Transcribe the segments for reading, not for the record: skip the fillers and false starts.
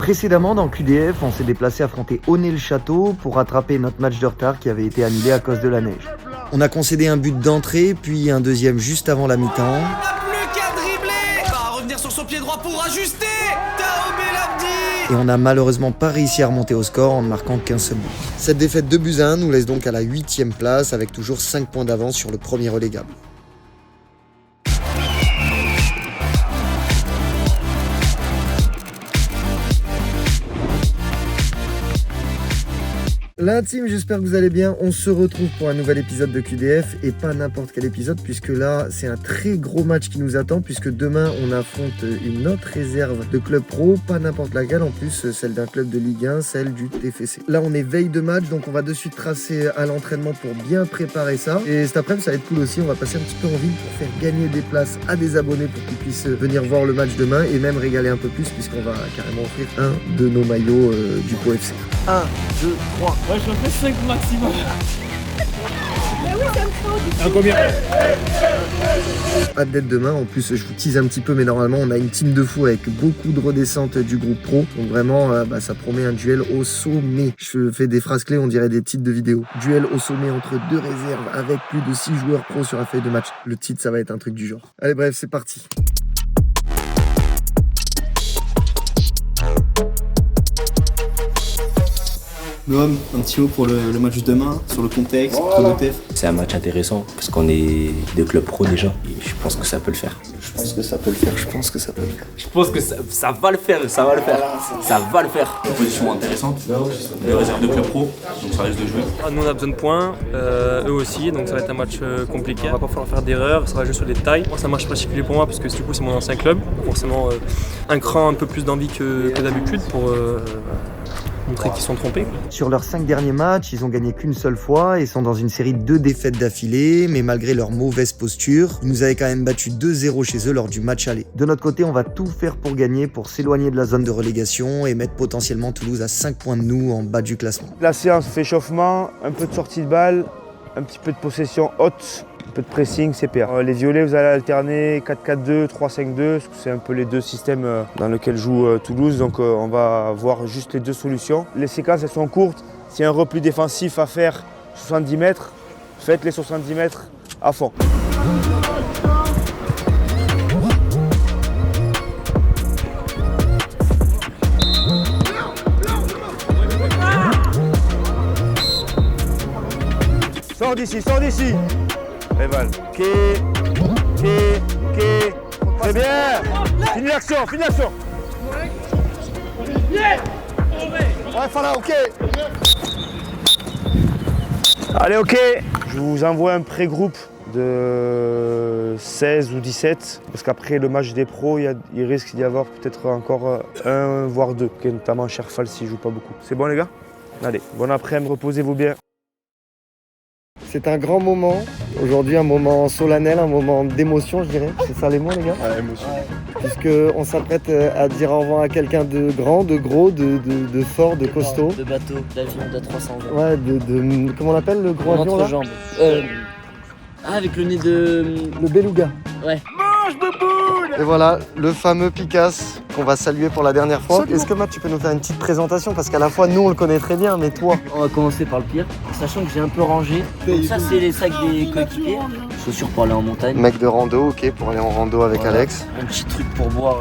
Précédemment, dans QDF, on s'est déplacé affronter Aunay-le-Château pour rattraper notre match de retard qui avait été annulé à cause de la neige. On a concédé un but d'entrée, puis un deuxième juste avant la mi-temps. On n'a plus qu'à dribbler. Il va revenir sur son pied droit pour ajuster. Tao Belabdi. Et on n'a malheureusement pas réussi à remonter au score en ne marquant qu'un seul but. Cette défaite 2-1 nous laisse donc à la 8e place avec toujours 5 points d'avance sur le premier relégable. La team, j'espère que vous allez bien. On se retrouve pour un nouvel épisode de QDF et pas n'importe quel épisode puisque là, c'est un très gros match qui nous attend puisque demain, on affronte une autre réserve de club pro, pas n'importe laquelle, en plus celle d'un club de Ligue 1, celle du TFC. Là, on est veille de match, donc on va de suite tracer à l'entraînement pour bien préparer ça. Et cet après-midi, ça va être cool aussi, on va passer un petit peu en ville pour faire gagner des places à des abonnés pour qu'ils puissent venir voir le match demain et même régaler un peu plus puisqu'on va carrément offrir un de nos maillots du Pro FC. 1, 2, 3... Ouais, j'en fais 5 maximum. Mais oui, ça me faut. À combien? Hâte d'être demain. En plus, je vous tease un petit peu, mais normalement, on a une team de fou avec beaucoup de redescentes du groupe pro. Donc vraiment, ça promet un duel au sommet. Je fais des phrases clés, on dirait des titres de vidéo. Duel au sommet entre deux réserves avec plus de 6 joueurs pro sur la feuille de match. Le titre, ça va être un truc du genre. Allez, bref, c'est parti. Noam, un petit mot pour le match de demain, sur le contexte, pour le TF. C'est un match intéressant parce qu'on est des clubs pro déjà et je pense que ça peut le faire. Je pense que ça peut le faire, je pense que ça peut le faire. Je pense que ça va le faire, ça va le faire. Ça va le faire. Position intéressante, les réserves de club pro, donc ça risque de jouer. Nous on a besoin de points, eux aussi, donc ça va être un match compliqué. On va pas falloir faire d'erreurs, ça va jouer sur les détails. Moi, c'est un match particulier pour moi parce que du coup c'est mon ancien club, donc forcément un cran un peu plus d'envie que d'habitude pour montrer qu'ils sont trompés. Sur leurs 5 derniers matchs, ils ont gagné qu'une seule fois et sont dans une série de 2 défaites d'affilée, mais malgré leur mauvaise posture, ils nous avaient quand même battu 2-0 chez eux lors du match aller. De notre côté, on va tout faire pour gagner, pour s'éloigner de la zone de relégation et mettre potentiellement Toulouse à 5 points de nous en bas du classement. La séance d'échauffement, un peu de sortie de balle, un petit peu de possession haute, un peu de pressing, CPR. Les violets, vous allez alterner 4-4-2, 3-5-2, c'est un peu les deux systèmes dans lesquels joue Toulouse, donc on va voir juste les deux solutions. Les séquences, elles sont courtes. S'il y a un repli défensif à faire 70 mètres, faites les 70 mètres à fond. Sors d'ici, sors d'ici. Eval. Ok. Très bien. Finis l'action, finis l'action. Ouais, Fala, ok. Allez, ok. Je vous envoie un pré-groupe de 16 ou 17. Parce qu'après le match des pros, il risque d'y avoir peut-être encore un, voire deux. Notamment Cherfal s'il ne joue pas beaucoup. C'est bon, les gars? Allez, bon après-midi, reposez-vous bien. C'est un grand moment, aujourd'hui un moment solennel, un moment d'émotion je dirais, c'est ça les mots les gars? Ouais, émotion. Puisqu'on s'apprête à dire au revoir à quelqu'un de grand, de gros, de fort, de costaud. De bateau, d'avion de 300 gens. Ouais, comment on l'appelle le gros avion là? Entrejambe. Avec le nez de... Le beluga. Ouais. Et voilà, le fameux Picasse qu'on va saluer pour la dernière fois. Est-ce que Matt, tu peux nous faire une petite présentation? Parce qu'à la fois, nous, on le connaît très bien, mais toi... On va commencer par le pire, sachant que j'ai un peu rangé. Donc ça, c'est les sacs des coéquipiers. Chaussures pour aller en montagne. Mec de rando, ok, pour aller en rando avec Voilà. Alex. Un petit truc pour boire...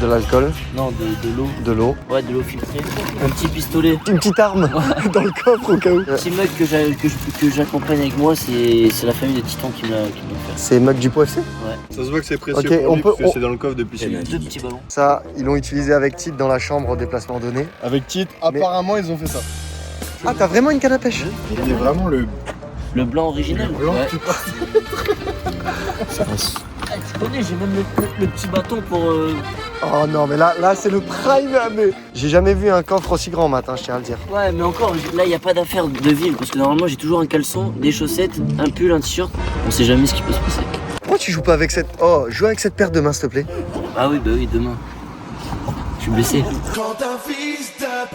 De l'alcool. Non, de l'eau. De l'eau. Ouais, de l'eau filtrée. Un petit pistolet. Une petite arme dans le coffre au cas où. Un petit mug que j'accompagne avec moi, c'est la famille des Titans qui me l'a offert. C'est mug du Pro FC? Ouais. Ça se voit que c'est précieux Ok, pour on lui peut- parce que c'est dans le coffre depuis J'ai celui deux petits ballons. Ça, ils l'ont utilisé avec Tite dans la chambre au déplacement donné. Avec Tite, apparemment ils ont fait ça. Ah, t'as vraiment une canne à pêche? Il est vraiment le Le blanc original. blanc Ouais. qui passe. Ah, tu connais, j'ai même le petit bâton pour... Oh non, mais là c'est le prime, mais... J'ai jamais vu un coffre aussi grand, Matt, je tiens à le dire. Ouais, mais encore, là, il n'y a pas d'affaire de ville. Parce que normalement, j'ai toujours un caleçon, des chaussettes, un pull, un t-shirt. On sait jamais ce qui peut se passer. Pourquoi tu joues pas avec cette... Oh, joue avec cette paire de mains, s'il te plaît. Ah oui, bah oui, demain. Je suis blessé.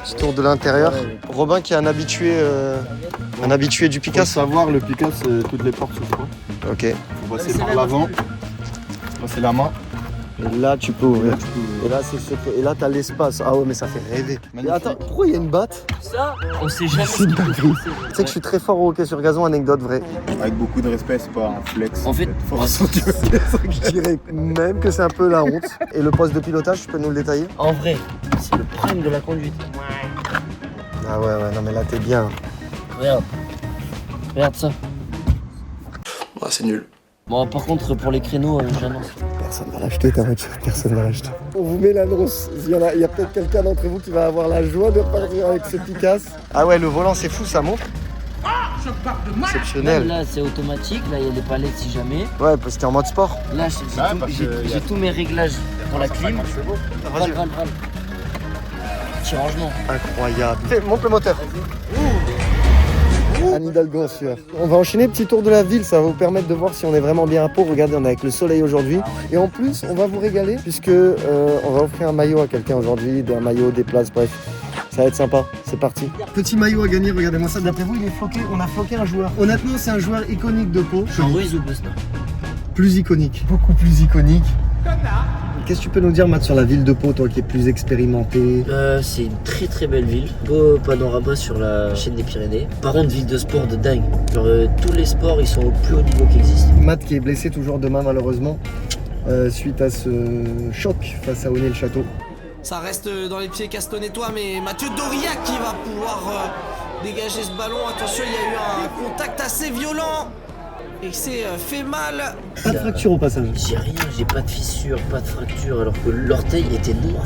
Petit tour de l'intérieur. Robin qui est un habitué du Faut Picasso. savoir, le Picasso, toutes les portes s'ouvrent. Ok. Faut passer par l'avant, passer la main, Et là, tu peux ouvrir. Et là, et là, t'as l'espace. Ah ouais, mais ça fait rêver. Mais attends, pourquoi il y a une batte? Ça, on sait jamais ce C'est qui peut dingue. se Tu passer. sais que je suis très fort au hockey sur gazon, anecdote vraie. Avec beaucoup de respect, c'est pas un flex. En fait, Je dirais même que c'est un peu la honte. Et le poste de pilotage, tu peux nous le détailler? en vrai, c'est le prime de la conduite. Ah ouais, non mais là t'es bien. Regarde. Regarde ça. Ouais, c'est nul. Bon, par contre, pour les créneaux, j'annonce. Personne va l'acheter ta voiture, personne va l'acheter. On vous met l'annonce. Il y a peut-être quelqu'un d'entre vous qui va avoir la joie de partir avec ce Picasso. Ah ouais, le volant c'est fou, ça monte. Même Exceptionnel. là, c'est automatique. Là, il y a des palettes si jamais. Ouais, parce que t'es en mode sport. Là, j'ai tous mes réglages pour la clim. Vas-y. Val. Petit rangement. Incroyable. Monte le moteur. Anne Hidalgo en sueur. On va enchaîner petit tour de la ville, ça va vous permettre de voir si on est vraiment bien à Pau. Regardez, on est avec le soleil aujourd'hui. Et en plus, on va vous régaler puisque on va offrir un maillot à quelqu'un aujourd'hui, un maillot, des places, bref. Ça va être sympa, c'est parti. Petit maillot à gagner, regardez-moi ça. D'après vous, il est floqué. On a floqué un joueur. Honnêtement, c'est un joueur iconique de Pau. Jean Ruiz ou Besnard? Plus iconique, beaucoup plus iconique. Qu'est-ce que tu peux nous dire, Matt, sur la ville de Pau, toi qui es plus expérimenté? C'est une très très belle ville. Beau panorama sur la chaîne des Pyrénées. Par contre, ville de sport de dingue. Genre, tous les sports, ils sont au plus haut niveau qui existe. Matt qui est blessé toujours demain, malheureusement, suite à ce choc face à Onet-le-Château. Ça reste dans les pieds castonnétois, mais Mathieu Doriac qui va pouvoir dégager ce ballon. Attention, il y a eu un contact assez violent et c'est fait mal. Pas de fracture au passage. J'ai rien, j'ai pas de fissure, pas de fracture, alors que l'orteil était noir.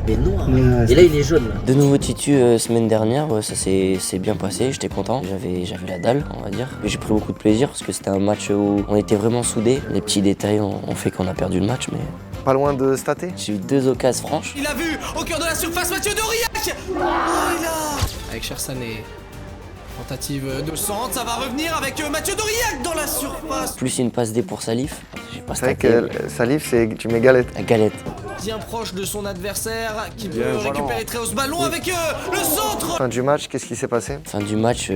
Mais noir. Ouais, et là, il est jaune. Là. De nouveau titu semaine dernière, ça s'est bien passé, j'étais content. J'avais la dalle, on va dire. Mais j'ai pris beaucoup de plaisir parce que c'était un match où on était vraiment soudés. Les petits détails ont fait qu'on a perdu le match, mais Pas loin de stater. j'ai eu 2 occasions franches. Il a vu au cœur de la surface Mathieu Doriac. Oh, il a... Avec Chersané. Tentative de centre, ça va revenir avec Mathieu Doriac dans la surface. Plus une passe D pour Salif. J'ai pas C'est vrai staté. que Salif, c'est tu mets galette. La galette. Bien proche de son adversaire qui peut récupérer très haut ce ballon avec le centre. Fin du match, qu'est-ce qui s'est passé? Fin du match,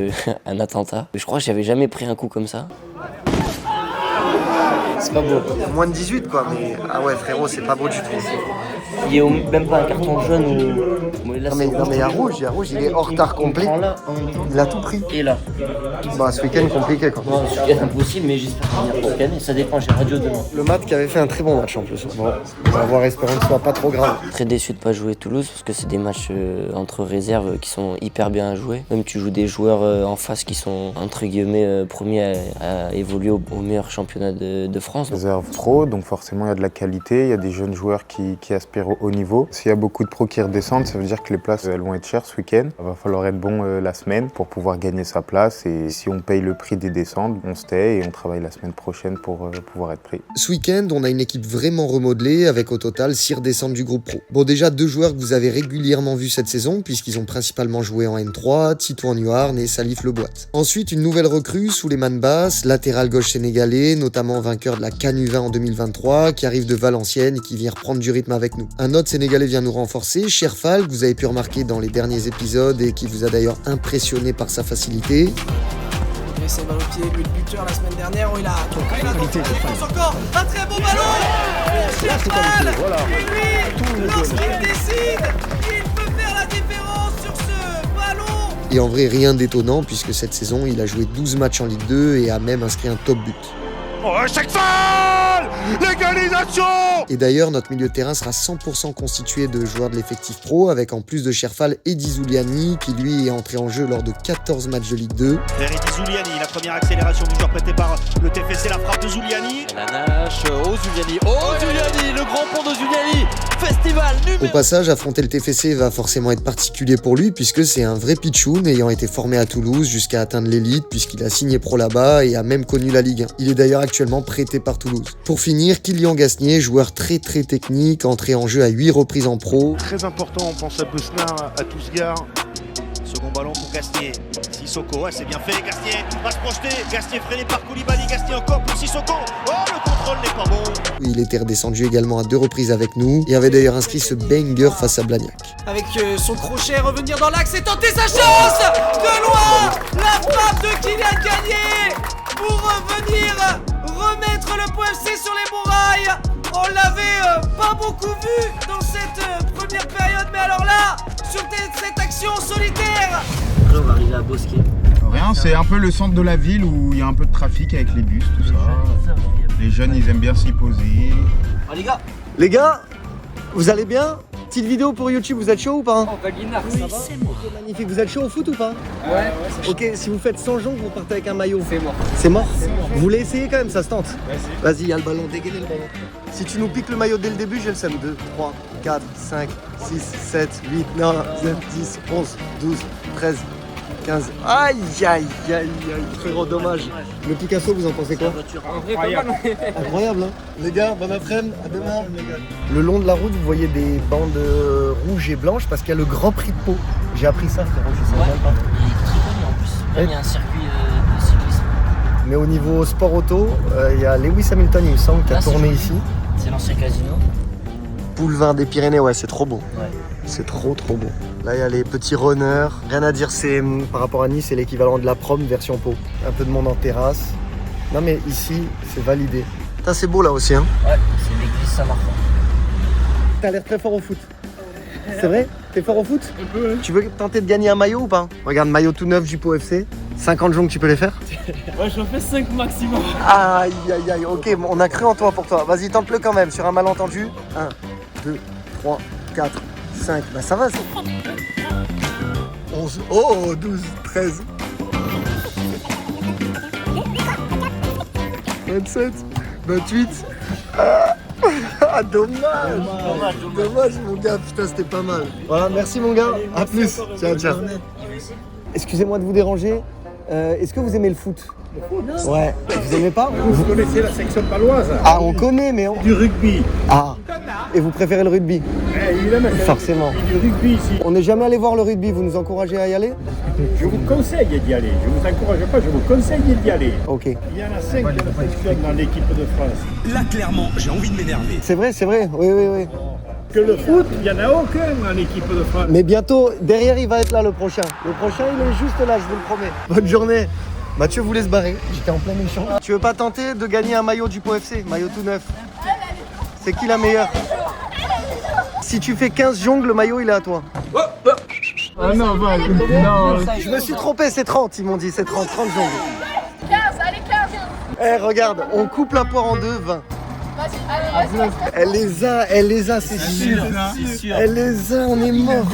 un attentat. Je crois que j'avais jamais pris un coup comme ça. C'est pas beau. Moins de 18 quoi, mais ah ouais frérot, c'est pas beau du tout. Il y a même pas un carton jaune ou. Là, Non mais il y a rouge, il est hors retard complet. Là, Il a tout pris. et là. Bah ce week-end compliqué quoi. Bon, c'est impossible, mais j'espère venir pour week-end. Ça dépend, j'ai radio demain. Le Matt qui avait fait un très bon match en plus. Bon, on va voir, espérons que ce soit pas trop grave. Très déçu de pas jouer Toulouse parce que c'est des matchs entre réserves qui sont hyper bien à jouer. Même tu joues des joueurs en face qui sont entre guillemets premiers à évoluer au meilleur championnat de France. Réserve pro, donc forcément il y a de la qualité, il y a des jeunes joueurs qui aspirent au haut niveau. S'il y a beaucoup de pros qui redescendent, ça veut dire que les places elles vont être chères ce week-end. Il va falloir être bon la semaine pour pouvoir gagner sa place et si on paye le prix des descentes, on se tait et on travaille la semaine prochaine pour pouvoir être pris. Ce week-end, on a une équipe vraiment remodelée avec au total 6 redescentes du groupe pro. Bon déjà 2 joueurs que vous avez régulièrement vus cette saison puisqu'ils ont principalement joué en N3, Tito en Nuarn et Salif Leboite. Ensuite, une nouvelle recrue, Souleymane Bass, latéral gauche sénégalais, notamment vainqueur de la CAN U20 en 2023, qui arrive de Valenciennes et qui vient reprendre du rythme avec nous. Un autre sénégalais vient nous renforcer, Cherfal, que vous avez pu remarquer dans les derniers épisodes et qui vous a d'ailleurs impressionné par sa facilité. Il essaie balle au pied, lui le buteur la semaine dernière où il a encore un très beau ballon. Cherfal, et lui, lorsqu'il décide, il peut faire la différence sur ce ballon. Et en vrai, rien d'étonnant puisque cette saison, il a joué 12 matchs en Ligue 2 et a même inscrit un top but. L'égalisation! Et d'ailleurs, notre milieu de terrain sera 100% constitué de joueurs de l'effectif pro, avec en plus de Cherfal, Eddy Zouliani, qui lui est entré en jeu lors de 14 matchs de Ligue 2. Vers Eddy Zouliani, la première accélération du joueur prêté par le TFC, la frappe de Zouliani. La nage, Zouliani, Zouliani, le grand pont de Zouliani, festival numéro... Au passage, affronter le TFC va forcément être particulier pour lui, puisque c'est un vrai pitchoun, ayant été formé à Toulouse jusqu'à atteindre l'élite, puisqu'il a signé pro là-bas et a même connu la Ligue 1. Il est d'ailleurs actuellement prêté par Toulouse. Pour finir, Kylian Gasnier, joueur très technique, entré en jeu à 8 reprises en pro. Très important, on pense à Besnard, à Tousgar. Second ballon pour Gasnier. Sissoko, c'est bien fait, Gasnier va se projeter. Gasnier freiné par Koulibaly, Gasnier encore pour Sissoko. Oh, le contrôle n'est pas bon. Il était redescendu également à 2 reprises avec nous et avait d'ailleurs inscrit ce banger face à Blagnac. Avec son crochet, revenir dans l'axe et tenter sa chance. De loin, la frappe de Kylian Gagné pour revenir remettre le POFC sur les bons rails On l'avait pas beaucoup vu dans cette première période, mais alors là, sur cette action solitaire. Là, on va arriver à Bosquet. Rien, c'est un peu le centre de la ville où il y a un peu de trafic avec les bus, tout ça. Les jeunes, ils aiment bien s'y poser. Oh les gars. Les gars, vous allez bien? Petite vidéo pour YouTube, vous êtes chaud ou pas? Oui, c'est moi. Magnifique, vous êtes chaud au foot ou pas? Ouais. Ok, si vous faites 100 jongles, vous partez avec un maillot. C'est mort. C'est mort? Vous voulez essayer quand même, ça se tente? Vas-y, il y a le ballon, dégainez le ballon. Si tu nous piques le maillot dès le début, j'ai le seum. 2, 3, 4, 5, 6, 7, 8, 9, 10, 11, 12, 13, 15. Aïe, aïe, aïe, aïe, frérot, dommage. Le Picasso, vous en pensez quoi? Incroyable, hein? Les gars, bon après-midi, à demain. Le long de la route, vous voyez des bandes rouges et blanches parce qu'il y a le Grand Prix de Pau. J'ai appris ça, frérot, je sais même pas. Il est très connu en plus. Même il y a un circuit de cyclisme. Mais au niveau sport auto, il y a Lewis Hamilton, il me semble, qui a tourné ici. C'est l'ancien casino. Boulevard des Pyrénées, ouais, c'est trop beau. Ouais. C'est trop beau. Là, il y a les petits runners. Rien à dire, c'est par rapport à Nice, c'est l'équivalent de la prom version Pau. Un peu de monde en terrasse. Non, mais ici, c'est validé. Putain, c'est beau là aussi, hein? Ouais, c'est l'église Saint-Martin. T'as l'air très fort au foot. C'est vrai? T'es fort au foot? Un peu, hein. Tu veux tenter de gagner un maillot ou pas? Regarde, maillot tout neuf du Pau FC. 50 jongles, tu peux les faire? Ouais, j'en fais 5 maximum. Aïe, aïe, aïe. Ok, on a cru en toi pour toi. Vas-y, tente-le quand même, sur un malentendu. 1, 2, 3, 4, 5. Bah ça va, ça. 11, oh, 12, 13. 27, 28. Ah, dommage, mon gars, putain, c'était pas mal. Voilà, merci mon gars, à plus. Ciao, ciao. Excusez-moi de vous déranger, est-ce que vous aimez le foot? Non. Ouais, vous aimez pas? Vous connaissez la section paloise? Ah, on connaît, mais on... Du rugby. Ah, et vous préférez le rugby? Évidemment. Forcément. Du rugby ici. On n'est jamais allé voir le rugby, vous nous encouragez à y aller? Je vous conseille d'y aller. Je vous encourage pas, je vous conseille d'y aller. Ok. Il y en a 5 qui fonctionnent dans l'équipe de France. Là, clairement, j'ai envie de m'énerver. C'est vrai, oui. Que le foot, il n'y en a aucun dans l'équipe de France. Mais bientôt, derrière, il va être là le prochain. Le prochain, il est juste là, je vous le promets. Bonne journée. Mathieu voulait se barrer, j'étais en plein échange. Tu veux pas tenter de gagner un maillot du Pau FC, maillot tout neuf? C'est qui la meilleure? Si tu fais 15 jongles, le maillot il est à toi. Ah non, non. Je me suis trompé, c'est 30, ils m'ont dit, c'est 30 jongles. 15, allez 15. Eh regarde, on coupe la poire en deux, 20. Vas-y, allez, vas-y. Elle les a, c'est sûr. Elle les a, on est mort.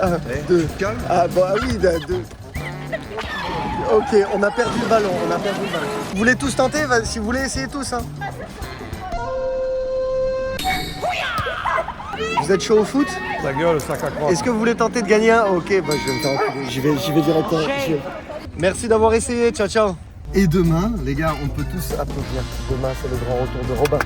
1, 2, ah bah oui, 2. Ok, on a perdu le ballon, Vous voulez tous tenter? Si vous voulez, essayez tous. Hein. Vous êtes chaud au foot? Ta gueule, sac à croix. Est-ce que vous voulez tenter de gagner un? Ok, bah je vais me faire enculer. J'y vais directement. Merci d'avoir essayé, ciao ciao. Et demain, les gars, on peut tous applaudir. Demain, c'est le grand retour de Robin.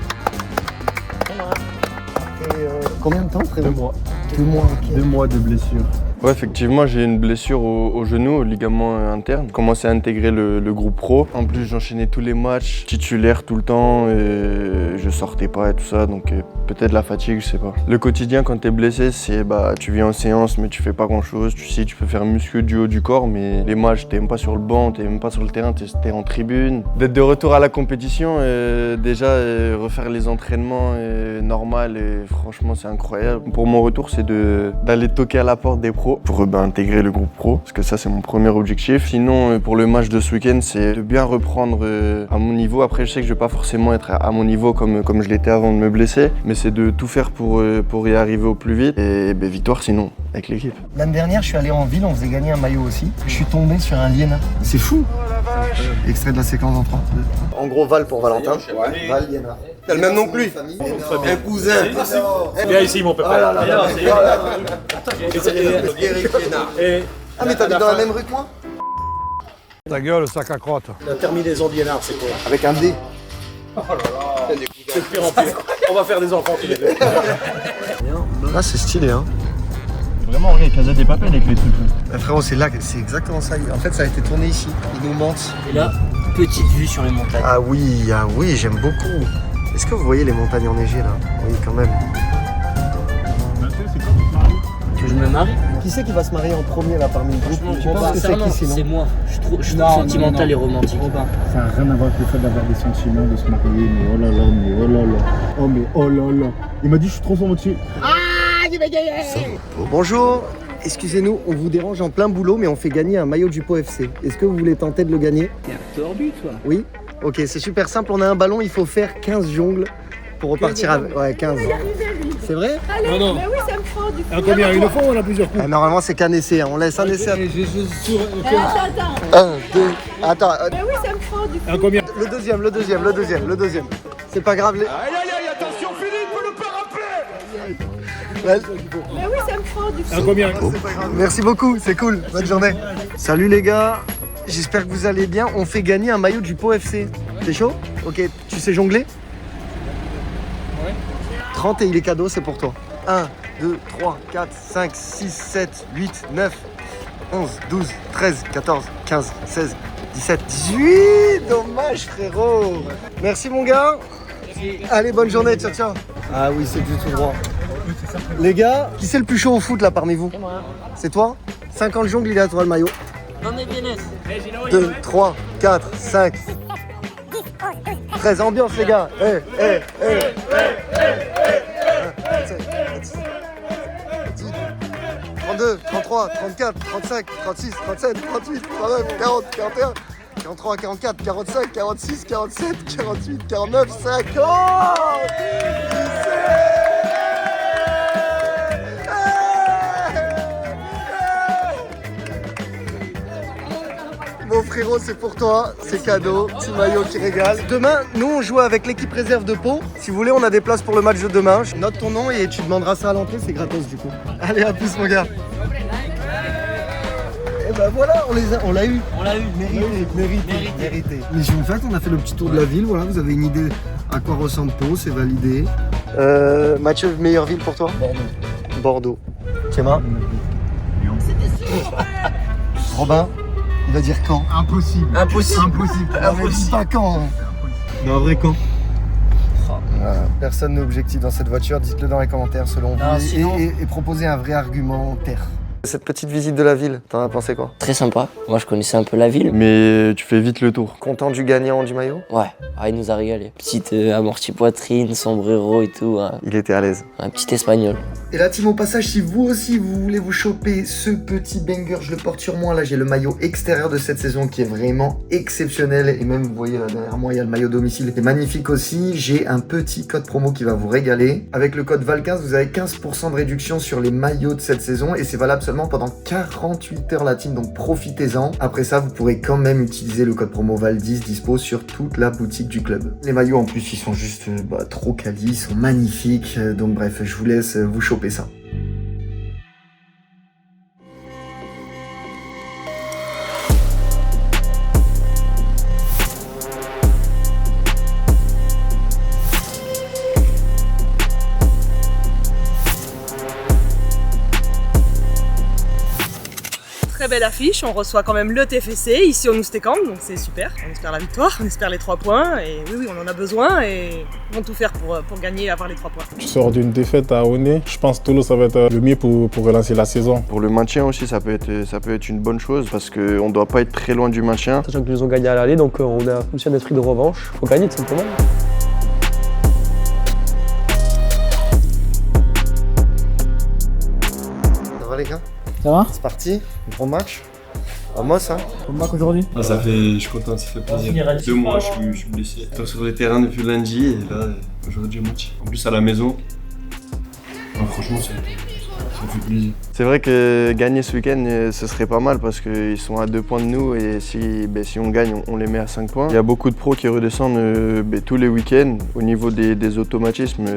Et combien de temps, frérot? 2 mois. 2 mois, ok. 2 mois de blessure. Ouais, effectivement, j'ai une blessure au genou, au ligament interne. J'ai commencé à intégrer le groupe pro. En plus, j'enchaînais tous les matchs, titulaire tout le temps, et je sortais pas et tout ça, donc peut-être la fatigue, je sais pas. Le quotidien, quand t'es blessé, c'est tu viens en séance, mais tu fais pas grand-chose. Tu sais, tu peux faire muscu du haut du corps, mais les matchs, t'es même pas sur le banc, t'es même pas sur le terrain, t'es en tribune. D'être de retour à la compétition, déjà, refaire les entraînements normal, et franchement, c'est incroyable. Pour mon retour, c'est d'aller toquer à la porte des pros pour intégrer le groupe pro, parce que ça c'est mon premier objectif. Sinon pour le match de ce week-end, c'est de bien reprendre à mon niveau. Après je sais que je vais pas forcément être à mon niveau comme je l'étais avant de me blesser, mais c'est de tout faire pour y arriver au plus vite, et victoire sinon avec l'équipe. L'année dernière je suis allé en ville, on faisait gagner un maillot aussi. Je suis tombé sur un Liénat. C'est fou. Extrait de la séquence en 3. En gros Val pour Valentin. Val Liénat. T'as le même nom que lui. Un cousin. Viens ici mon papa. Ah mais t'habites dans la même rue que moi? Ta gueule, sac à crotte. La terminaison d'Iénard, c'est quoi? Avec un D. Oh là là. C'est de pire en pire. On va faire des enfants tous les deux. Là c'est stylé hein. Vraiment, regarde, Casa des Papel avec les trucs. Frérot, c'est là, c'est exactement ça. En fait, ça a été tourné ici. Ils nous mentent. Et là, petite vue sur les montagnes. Ah oui, j'aime beaucoup. Est-ce que vous voyez les montagnes enneigées là? Oui, quand même. Que je me marie? Qui c'est qui va se marier en premier là parmi le groupe? Tu penses que c'est qui sinon? C'est moi. Je suis trop sentimental et romantique. Ça n'a rien à voir avec le fait d'avoir des sentiments, de se marier, mais oh là là, mais oh là là. Oh mais oh là là. Il m'a dit je suis trop romantique. Bonjour, excusez-nous, on vous dérange en plein boulot, mais on fait gagner un maillot du Pau FC. Est-ce que vous voulez tenter de le gagner? T'es un tordu, toi. Oui? Ok, c'est super simple, on a un ballon, il faut faire 15 jongles pour repartir avec. Ouais, 15. C'est vrai? Allez, Non. mais oui, ça me prend du coup. Combien? Une fois ou on a plusieurs coups? Normalement, c'est qu'un essai, hein. On laisse un essai. Attends. 1, 2, attends. Mais oui, ça me prend du coup. Combien? Le deuxième. C'est pas grave. Aïe, attention, Philippe, le pas rappeler. Mais oui, ça me prend du coup. Combien? C'est pas grave. Merci beaucoup, c'est cool. Bonne journée. Salut les gars, j'espère que vous allez bien. On fait gagner un maillot du Pau FC. T'es chaud? Ok, tu sais jongler? Ouais. 30 et il est cadeau, c'est pour toi. 1, 2, 3, 4, 5, 6, 7, 8, 9, 11, 12, 13, 14, 15, 16, 17, 18. Dommage frérot. Merci mon gars. Allez, bonne journée, ciao. Ah oui, c'est du tout droit. Les gars, qui c'est le plus chaud au foot là parmi vous? C'est toi? 50 jongles, il est à toi le maillot. Non mais bien. 2, 3, 4, 5, 13, ambiance les gars. 32, 33, 34, 35, 36, 37, 38, 39, 40, 41, 43, 44, 45, 46, 47, 48, 49, 50. Mon frérot, c'est pour toi, c'est cadeau, petit maillot qui régale. Demain, nous on joue avec l'équipe réserve de Pau. Si vous voulez, on a des places pour le match de demain. Note ton nom et tu demanderas ça à l'entrée, c'est gratos du coup. Allez, à plus mon gars. Et ben voilà, on l'a eu. Mérité. Mission faite, on a fait le petit tour de la ville, voilà, vous avez une idée à quoi ressemble Pau, c'est validé. Mathieu, meilleure ville pour toi? Bordeaux. Théma? Robin? Il va dire quand? Impossible. Ah, mais dis pas quand. Hein. Non, un vrai quand? Personne n'est objectif dans cette voiture. Dites-le dans les commentaires selon vous. Sinon... Et proposez un vrai argumentaire. Cette petite visite de la ville, t'en as pensé quoi? Très sympa. Moi, je connaissais un peu la ville. Mais tu fais vite le tour. Content du gagnant du maillot? Ouais, il nous a régalé. Petite amorti poitrine, sombrero et tout. Hein. Il était à l'aise. Un petit espagnol. Et la team, au passage, si vous aussi vous voulez vous choper ce petit banger, je le porte sur moi. Là, j'ai le maillot extérieur de cette saison qui est vraiment exceptionnel. Et même, vous voyez là derrière moi, il y a le maillot domicile qui est magnifique aussi. J'ai un petit code promo qui va vous régaler. Avec le code VAL15, vous avez 15% de réduction sur les maillots de cette saison. Et c'est valable seulement pendant 48 heures la team, donc profitez-en. Après ça, vous pourrez quand même utiliser le code promo VAL10 dispo sur toute la boutique du club. Les maillots en plus, ils sont juste trop quali, ils sont magnifiques. Donc bref, je vous laisse vous choper ça. Très belle affiche, on reçoit quand même le TFC ici au Noustécamp, donc c'est super. On espère la victoire, on espère les 3 points et oui, on en a besoin et on va tout faire pour gagner et avoir les 3 points. Je sors d'une défaite à Oné, je pense que Toulouse ça va être le mieux pour relancer la saison. Pour le maintien aussi, ça peut être une bonne chose parce qu'on ne doit pas être très loin du maintien. Sachant qu'ils nous ont gagné à l'aller, donc on a aussi un esprit de revanche. Faut gagner tout simplement. Ça va les gars? Ça va? C'est parti, gros match. Amos, hein? Gros match aujourd'hui? Je suis content, ça fait plaisir. 2 mois, je suis blessé. J'étais sur le terrain depuis lundi et là, aujourd'hui, match. En plus, à la maison. Franchement, ça fait plaisir. C'est vrai que gagner ce week-end, ce serait pas mal parce qu'ils sont à 2 points de nous et si on gagne, on les met à 5 points. Il y a beaucoup de pros qui redescendent tous les week-ends. Au niveau des automatismes,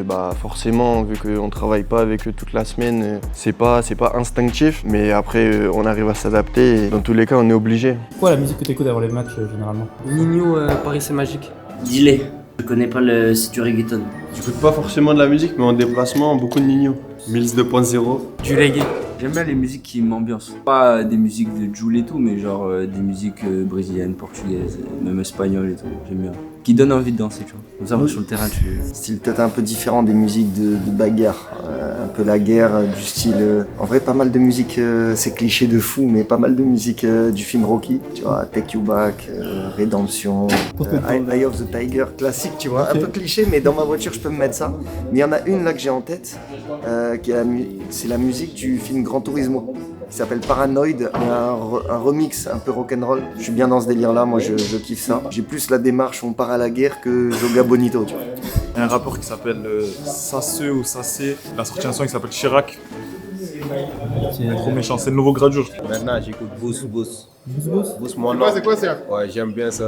forcément, vu qu'on ne travaille pas avec eux toute la semaine, c'est pas instinctif. Mais après, on arrive à s'adapter et dans tous les cas, on est obligé. Quoi la musique que tu écoutes avant les matchs généralement? Nino, Paris c'est magique. Dis-les. Je connais pas c'est du reggaeton. J'écoute pas forcément de la musique, mais en déplacement, beaucoup de Nino. Mills 2.0. Du reggae. J'aime bien les musiques qui m'ambiancent. Pas des musiques de Jul et tout, mais genre des musiques brésiliennes, portugaises, même espagnoles et tout. J'aime bien. qui donne envie de danser, tu vois. Comme ça, sur le terrain, Style peut-être un peu différent des musiques de bagarre, un peu la guerre, du style... en vrai, pas mal de musique, c'est cliché de fou, mais pas mal de musique du film Rocky, tu vois, Take You Back, Rédemption, Eye of the Tiger, classique, tu vois, un peu cliché, mais dans ma voiture, je peux me mettre ça. Mais il y en a une là que j'ai en tête, c'est la musique du film Gran Turismo, qui s'appelle Paranoid, un remix un peu rock'n'roll. Je suis bien dans ce délire-là, moi je kiffe ça. J'ai plus la démarche, on part à la guerre que Joga Bonito, tu vois. Il y a un rappeur qui s'appelle Sassé ou Sassé, il a sorti un son qui s'appelle Chirac. C'est trop méchant, c'est le nouveau Gradure. Maintenant j'écoute Boost. Boost mon nom. C'est quoi ça? Ouais, j'aime bien ça.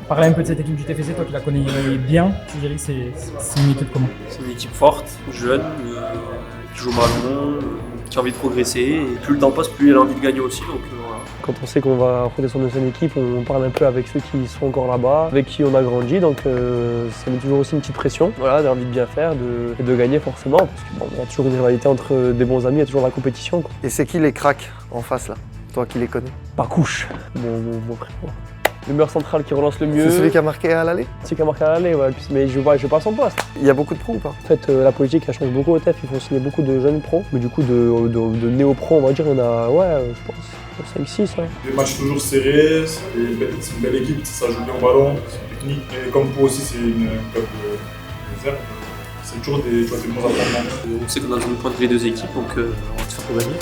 Parlez un peu de cette équipe du TFC, toi qui la connais bien, tu dirais que c'est une équipe comment? C'est une équipe forte, jeune, qui joue au ballon, qui a envie de progresser, et plus le temps passe, plus elle a envie de gagner aussi. Donc, voilà. Quand on sait qu'on va affronter son ancienne équipe, on parle un peu avec ceux qui sont encore là-bas, avec qui on a grandi, donc ça met toujours aussi une petite pression, voilà, d'avoir envie de bien faire et de gagner forcément, parce qu'il y a toujours une rivalité entre des bons amis, il y a toujours la compétition, quoi. Et c'est qui les cracks en face là? Toi qui les connais? Parcouche, mon frère. Le meilleur central qui relance le mieux. C'est celui qui a marqué à l'aller? Celui qui a marqué à l'aller, ouais. Mais je joue pas à son poste. Il y a beaucoup de pros ou pas? En fait, la politique elle change beaucoup au TEF, ils font signer beaucoup de jeunes pros. Mais du coup, de néo-pros, on va dire, il y en a, je pense, 5-6, ouais. Des matchs toujours serrés, c'est une belle équipe, ça joue bien au ballon, c'est technique. Et comme pour aussi, c'est une club de réserve, c'est toujours des bons affrontements. On sait qu'on a besoin de points les deux équipes, donc on va se faire pour gagner.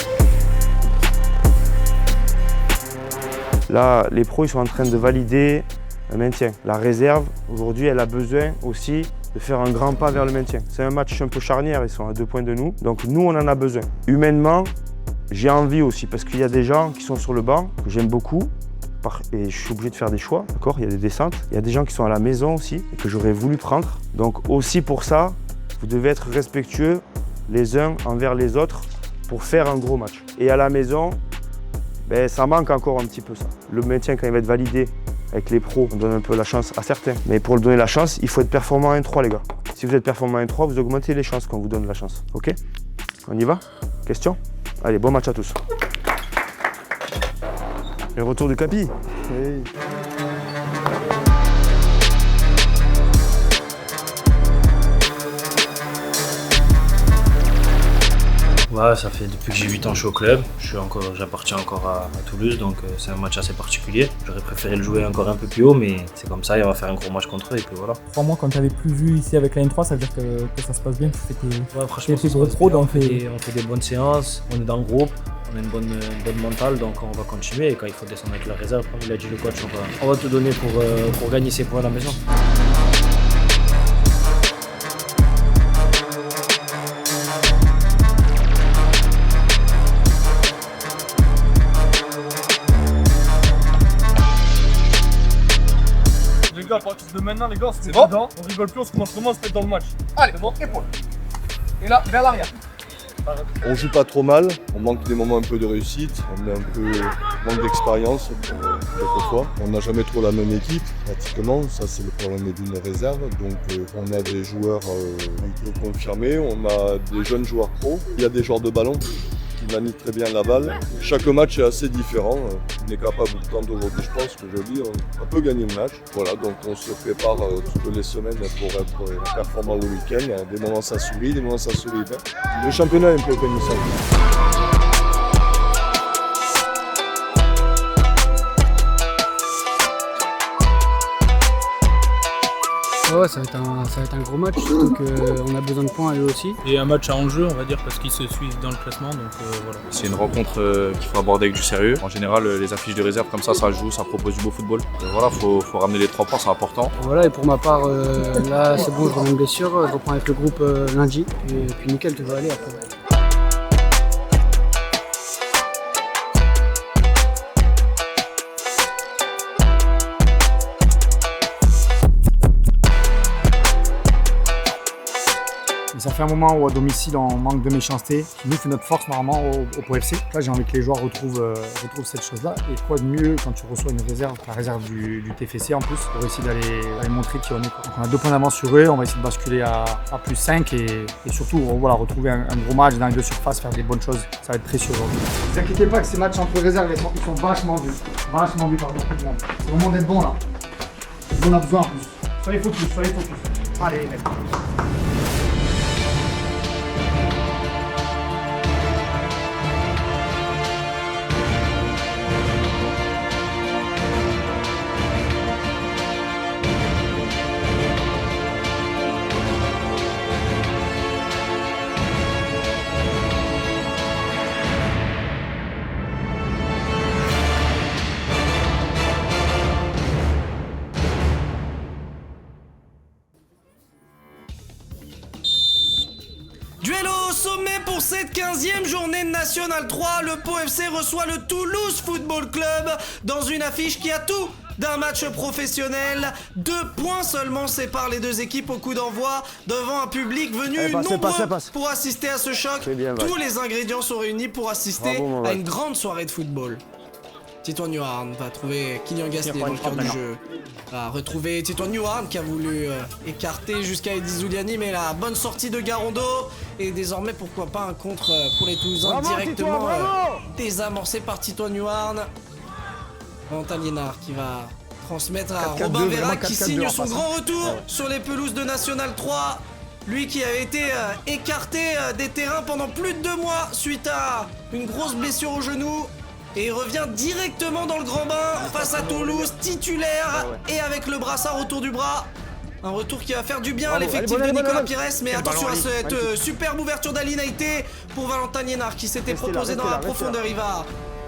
Là, les pros ils sont en train de valider le maintien. La réserve, aujourd'hui, elle a besoin aussi de faire un grand pas vers le maintien. C'est un match un peu charnière, ils sont à 2 points de nous. Donc nous, on en a besoin. Humainement, j'ai envie aussi, parce qu'il y a des gens qui sont sur le banc, que j'aime beaucoup, et je suis obligé de faire des choix, d'accord? Il y a des descentes. Il y a des gens qui sont à la maison aussi, et que j'aurais voulu prendre. Donc aussi pour ça, vous devez être respectueux les uns envers les autres pour faire un gros match. Et à la maison, ça manque encore un petit peu ça. Le maintien, quand il va être validé avec les pros, on donne un peu la chance à certains. Mais pour le donner la chance, il faut être performant à 1-3, les gars. Si vous êtes performant à 1-3, vous augmentez les chances quand on vous donne la chance. Ok? On y va? Question? Allez, bon match à tous. Le retour du Capi. Oui. Ouais, ça fait depuis que j'ai 8 ans que je suis au club, j'appartiens encore à Toulouse, donc c'est un match assez particulier. J'aurais préféré le jouer encore un peu plus haut, mais c'est comme ça, il va faire un gros match contre eux et puis voilà. 3 mois quand tu n'avais plus vu ici avec la N3, ça veut dire que ça se passe bien, tu fais ouais, franchement, on fait des bonnes séances, on est dans le groupe, on a une bonne mentale, donc on va continuer et quand il faut descendre avec la réserve, comme il a dit le coach, on va tout donner pour gagner ses points à la maison. À partir de maintenant, les gars, c'est bon. On rigole plus, on se montre comment on se met dans le match. Allez, bon, épaule. Et là, vers l'arrière. On joue pas trop mal, on manque des moments un peu de réussite, on est un peu manque d'expérience quelquefois. On n'a jamais trop la même équipe, pratiquement, ça c'est le problème d'une réserve. Donc on a des joueurs un peu confirmés, on a des jeunes joueurs pros, il y a des joueurs de ballon qui manient très bien la balle. Chaque match est assez différent. On est capable, tant d'aujourd'hui, je pense que je dis, on peut gagner le match. Voilà, donc on se prépare toutes les semaines pour être performant le week-end. Des moments ça sourit, des moments ça sourit pas. Le championnat est un peu comme ça. Ouais, ça va être un gros match, surtout qu'on a besoin de points eux aussi. Et un match à enjeu, on va dire, parce qu'ils se suivent dans le classement, donc voilà. C'est une rencontre qu'il faut aborder avec du sérieux. En général, les affiches de réserve comme ça joue, ça propose du beau football. Voilà, faut ramener les 3 points, c'est important. Voilà, et pour ma part, là c'est bon, je reviens de blessure, je reprends avec le groupe lundi, et puis nickel, tout va aller après. Ça fait un moment où à domicile on manque de méchanceté, qui nous fait notre force normalement au POFC. Là j'ai envie que les joueurs retrouvent cette chose-là. Et quoi de mieux quand tu reçois une réserve, la réserve du TFC en plus, pour essayer d'aller montrer qui on est. Donc on a 2 points d'avance sur eux, on va essayer de basculer à plus 5 et surtout voilà, retrouver un gros match dans les 2 surfaces, faire des bonnes choses. Ça va être précieux aujourd'hui. Ne vous inquiétez pas que ces matchs entre réserves, ils sont vachement vus par beaucoup de monde. C'est le moment d'être bon là. On a besoin en plus. Soyez focus. Allez, les mecs. Duel au sommet pour cette 15e journée de National 3. Le Pau FC reçoit le Toulouse Football Club dans une affiche qui a tout d'un match professionnel. 2 points seulement séparent les deux équipes au coup d'envoi devant un public venu nombreux pour assister à ce choc. Bien, tous les ingrédients sont réunis pour assister à une grande soirée de football. Titouan Newhart va trouver Kylian Gasnier dans le cœur du jeu. Va retrouver Titouan Newhart qui a voulu écarter jusqu'à Eddy Zuliani, mais la bonne sortie de Garondo. Et désormais, pourquoi pas un contre pour les Toulousains directement désamorcé par Titouan Newhart. Valentin Liénard qui va transmettre à Robin Vera qui signe son grand retour sur les pelouses de National 3. Lui qui avait été écarté des terrains pendant plus de 2 mois suite à une grosse blessure au genou. Et il revient directement dans le grand bain face à Toulouse, titulaire et avec le brassard autour du bras. Un retour qui va faire du bien à l'effectif de Nicolas Pires. Mais attention à cette superbe ouverture d'Ali Naïté pour Valentin Liénard qui s'était proposé dans la profondeur. Il va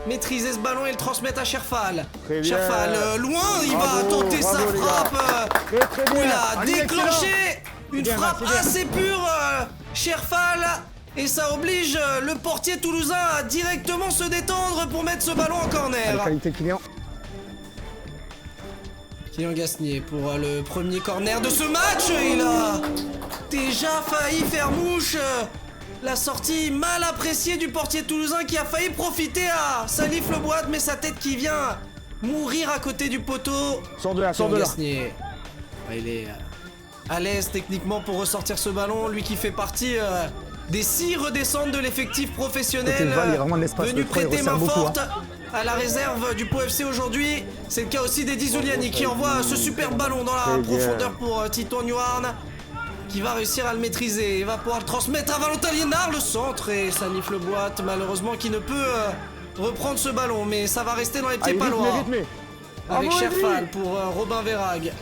maîtriser ce ballon et le transmettre à Cherfal. Cherfal loin, il va tenter sa frappe. Il a déclenché une frappe assez pure, Cherfal. Et ça oblige le portier toulousain à directement se détendre pour mettre ce ballon en corner. Qualité Kylian. Kylian Gasnier pour le premier corner de ce match. Il a déjà failli faire mouche. La sortie mal appréciée du portier toulousain qui a failli profiter à Salif Leboite, mais sa tête qui vient mourir à côté du poteau. Sors de là. Gasnier. Il est à l'aise techniquement pour ressortir ce ballon. Lui qui fait partie des 6 redescentes de l'effectif professionnel venu prêter main forte à la réserve du Pau FC aujourd'hui. C'est le cas aussi d'Eddy Zuliani qui envoie ce superbe ballon dans la profondeur pour Titouan Newhart qui va réussir à le maîtriser. Il va pouvoir le transmettre à Valentin Liénard, le centre, et Salif Leboite malheureusement qui ne peut reprendre ce ballon, mais ça va rester dans les pieds palois. Avec Cherfal pour Robin Verhaeghe.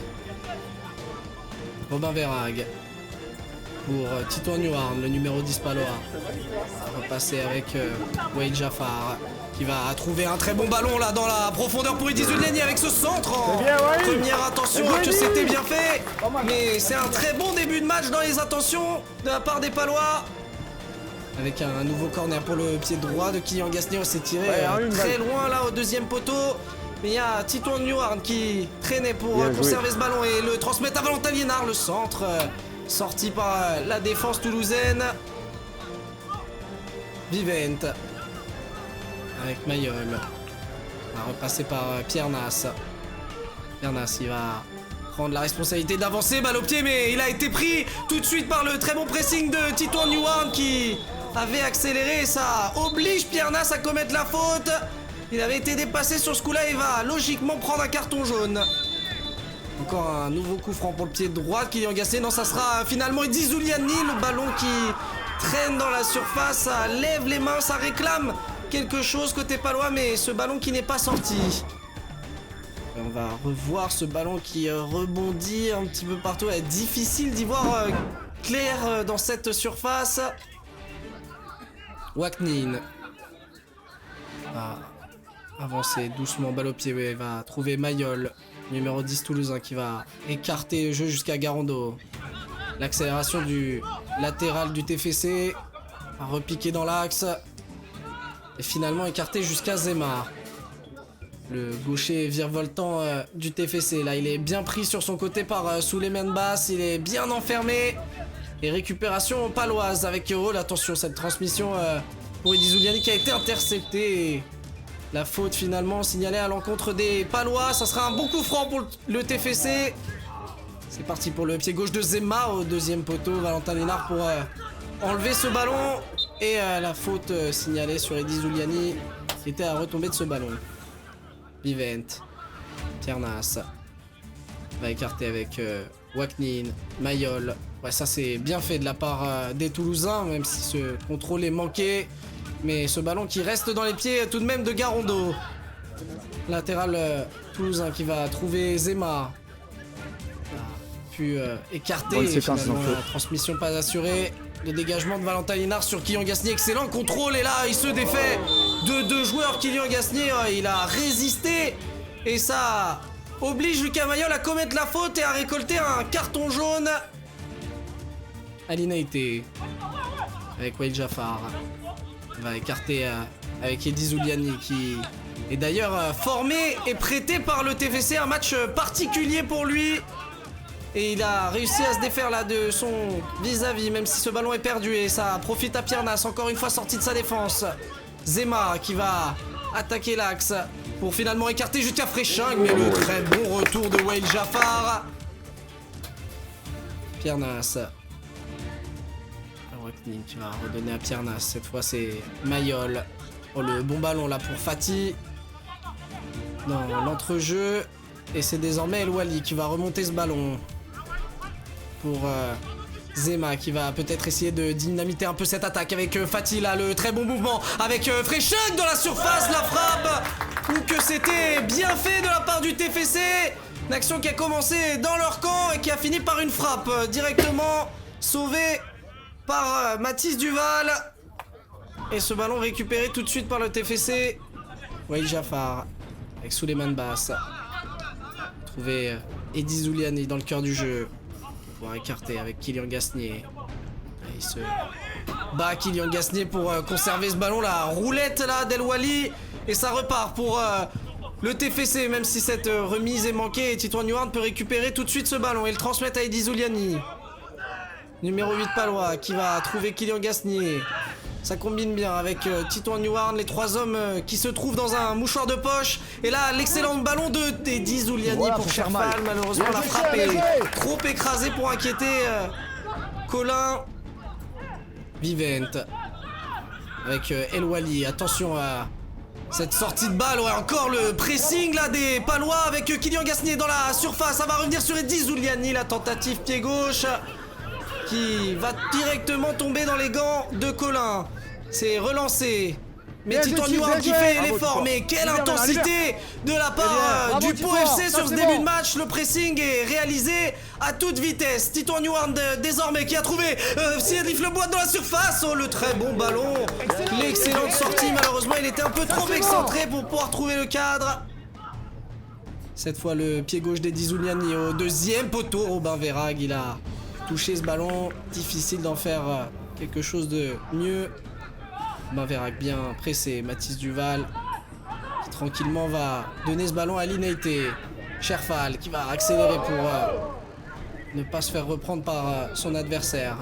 Robin Verhaeghe pour Titouan Newhart, le numéro 10 palois. On va repasser avec Wael Jaffar qui va trouver un très bon ballon là dans la profondeur pour Eddy Zuliani avec ce centre en première attention que c'était bien fait. Mais c'est un très bon début de match dans les attentions de la part des palois. Avec un nouveau corner pour le pied droit de Kylian Gasnier. On s'est tiré très loin là au deuxième poteau. Mais il y a Titouan Newhart qui traînait pour conserver ce ballon et le transmettre à Valentin Liénard, le centre. Sorti par la défense toulousaine. Vivent avec Mayol. On va repasser par Pierre Nas. Pierre Nas, il va prendre la responsabilité d'avancer, balle au pied, mais il a été pris tout de suite par le très bon pressing de Titouan Newhart qui avait accéléré et ça oblige Pierre Nas à commettre la faute. Il avait été dépassé sur ce coup-là, il va logiquement prendre un carton jaune. Encore un nouveau coup franc pour le pied droit qui est engagé. Non, ça sera finalement Eddy Zuliani, le ballon qui traîne dans la surface. Ça lève les mains, ça réclame quelque chose côté palois, mais ce ballon qui n'est pas sorti. Et on va revoir ce ballon qui rebondit un petit peu partout. C'est difficile d'y voir clair dans cette surface. Waknin va avancer doucement, balle au pied. Il va trouver Mayol. Numéro 10 toulousain qui va écarter le jeu jusqu'à Garondo. L'accélération du latéral du TFC va repiquer dans l'axe. Et finalement écarté jusqu'à Zemar. Le gaucher virevoltant du TFC. Là il est bien pris sur son côté par Souleymane Basse. Il est bien enfermé. Et récupération paloise avec Euro. Attention, cette transmission pour Eddy Zuliani qui a été interceptée. La faute finalement signalée à l'encontre des Palois. Ça sera un bon coup franc pour le TFC. C'est parti pour le pied gauche de Zemar au deuxième poteau. Valentin Liénard pour enlever ce ballon. Et la faute signalée sur Eddy Zuliani qui était à retomber de ce ballon. Vivent. Pierre Nas. Va écarter avec Waknin, Mayol. Ouais, ça c'est bien fait de la part des Toulousains, même si ce contrôle est manqué. Mais ce ballon qui reste dans les pieds tout de même de Garondo. Latéral toulousain qui va trouver Zema. Pu écarter et finalement la transmission pas assurée. Le dégagement de Valentin Hénard sur Kylian Gasnier, excellent contrôle et là il se défait de deux joueurs. Kylian Gasnier, il a résisté et ça oblige Lucas Mayol à commettre la faute et à récolter un carton jaune. Ali Naïté avec Wael Jafar va écarter avec Eddy Zouliani qui est d'ailleurs formé et prêté par le TFC, un match particulier pour lui. Et il a réussi à se défaire là de son vis-à-vis, même si ce ballon est perdu. Et ça profite à Pierre Nas, encore une fois sorti de sa défense. Zema qui va attaquer l'axe pour finalement écarter jusqu'à Fréching. Mais le très bon retour de Wael Jafar. Pierre Nas. Waknin qui va redonner à Pierre Nas. Cette fois c'est Mayol. Oh, le bon ballon là pour Fatih. Dans l'entrejeu. Et c'est désormais El Wali qui va remonter ce ballon. Pour Zema qui va peut-être essayer de dynamiter un peu cette attaque avec Fatih là, le très bon mouvement avec Fréching dans la surface, la frappe ou que c'était bien fait de la part du TFC. Une action qui a commencé dans leur camp et qui a fini par une frappe directement sauvée par Mathis Duval. Et ce ballon récupéré tout de suite par le TFC. Wael Jafar avec Souleymane Basse. Trouver Eddy Zouliani dans le cœur du jeu. Pouvoir écarter avec Kylian Gasnier. Et il se bat Kylian Gasnier pour conserver ce ballon. La roulette là d'El Wali. Et ça repart pour le TFC. Même si cette remise est manquée. Et Titouan Newhart peut récupérer tout de suite ce ballon et le transmettre à Eddy Zouliani. Numéro 8 palois qui va trouver Kylian Gasnier. Ça combine bien avec Titouan Newhart, les trois hommes qui se trouvent dans un mouchoir de poche. Et là, l'excellent ballon de Eddy Zouliani pour Cherfal. Malheureusement, la frappe est trop écrasée pour inquiéter Colin. Vivent avec El Wali. Attention à cette sortie de balle. Ouais, encore le pressing là des Palois avec Kylian Gasnier dans la surface. Ça va revenir sur Eddy Zouliani. La tentative pied gauche qui va directement tomber dans les gants de Colin. C'est relancé. Mais Titouan Newhart qui fait l'effort. Mais quelle intensité de la part du Pau FC sur ce début de match. Le pressing est réalisé à toute vitesse. Titouan Newhart désormais qui a trouvé Cyril Lebois dans la surface. Oh, le très bon ballon. L'excellente sortie. Malheureusement, il était un peu trop excentré pour pouvoir trouver le cadre. Cette fois, le pied gauche d'Eddy Zouliani au deuxième poteau. Robin Verhaeghe, il a touché ce ballon. Difficile d'en faire quelque chose de mieux. Robin Verhaeghe bien pressé. Mathis Duval qui tranquillement va donner ce ballon à Ali Naïté. Cherfal qui va accélérer pour ne pas se faire reprendre par son adversaire.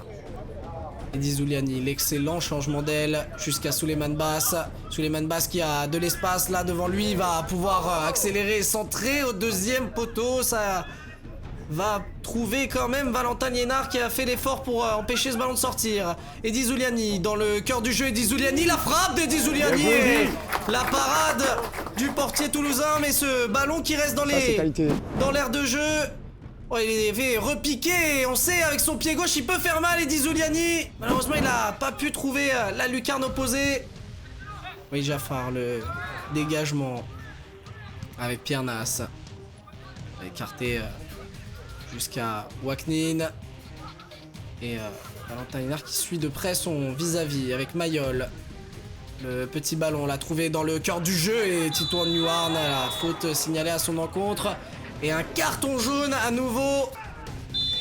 Eddy Zouliani, l'excellent changement d'aile jusqu'à Souleymane Basse. Souleymane Basse qui a de l'espace là devant lui, il va pouvoir accélérer et centrer au deuxième poteau. Ça va trouver quand même Valentin Hénard qui a fait l'effort pour empêcher ce ballon de sortir. Eddy Zouliani dans le cœur du jeu. Eddy Zouliani, la frappe d'Eddy Zouliani et la parade du portier toulousain. Mais ce ballon qui reste dans l'air de jeu. Oh, il est fait repiquer. On sait avec son pied gauche il peut faire mal Eddy Zouliani. Malheureusement il n'a pas pu trouver la lucarne opposée. Oui, Jafar, le dégagement avec Pierre Nas. Écarté jusqu'à Waknin. Et Valentin Hénard qui suit de près son vis-à-vis avec Mayol. Le petit ballon l'a trouvé dans le cœur du jeu et Titouan Newhart, la faute signalée à son encontre. Et un carton jaune à nouveau.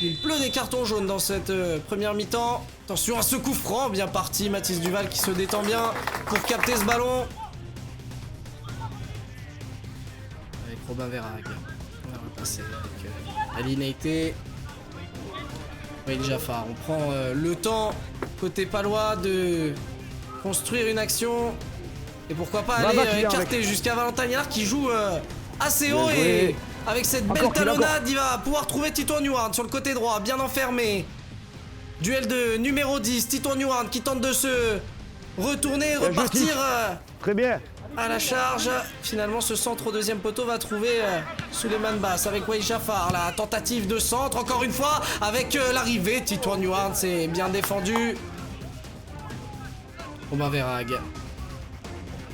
Il pleut des cartons jaunes dans cette première mi-temps. Attention à ce coup franc, bien parti. Mathis Duval qui se détend bien pour capter ce ballon. Avec Robin Verhaeghe. On va repasser avec Ali Naïté. Wael Jafar. On prend le temps, côté palois, de construire une action. Et pourquoi pas aller écarter jusqu'à Valentin Hénard qui joue assez haut. Et avec cette belle talonnade, il va pouvoir trouver Titouan Newhart sur le côté droit, bien enfermé. Duel de numéro 10, Titouan Newhart qui tente de se retourner, repartir très bien à la charge. Finalement, ce centre au deuxième poteau va trouver Souleymane Basse avec Wael Jafar. La tentative de centre, encore une fois, avec l'arrivée. Titouan Newhart, c'est bien défendu. Robin Verhaeghe.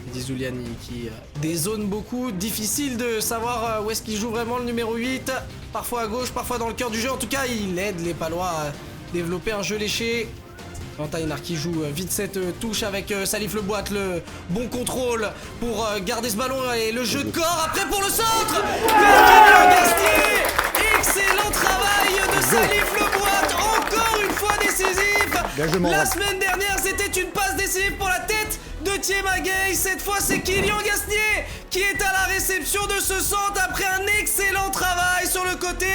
Eddy Zouliani qui dézone beaucoup. Difficile de savoir où est-ce qu'il joue vraiment le numéro 8. Parfois à gauche, parfois dans le cœur du jeu. En tout cas, il aide les Palois à développer un jeu léché. Valentin Liénard qui joue vite cette touche avec Salif Leboit, le bon contrôle pour garder ce ballon et le jeu de corps. Après pour le centre, Kylian Gasnier. Excellent travail de Salif Leboit, encore une fois décisif. La semaine dernière, c'était une passe décisive pour la tête de Thié Maguey. Cette fois, c'est Kylian Gasnier qui est à la réception de ce centre après un excellent travail sur le côté.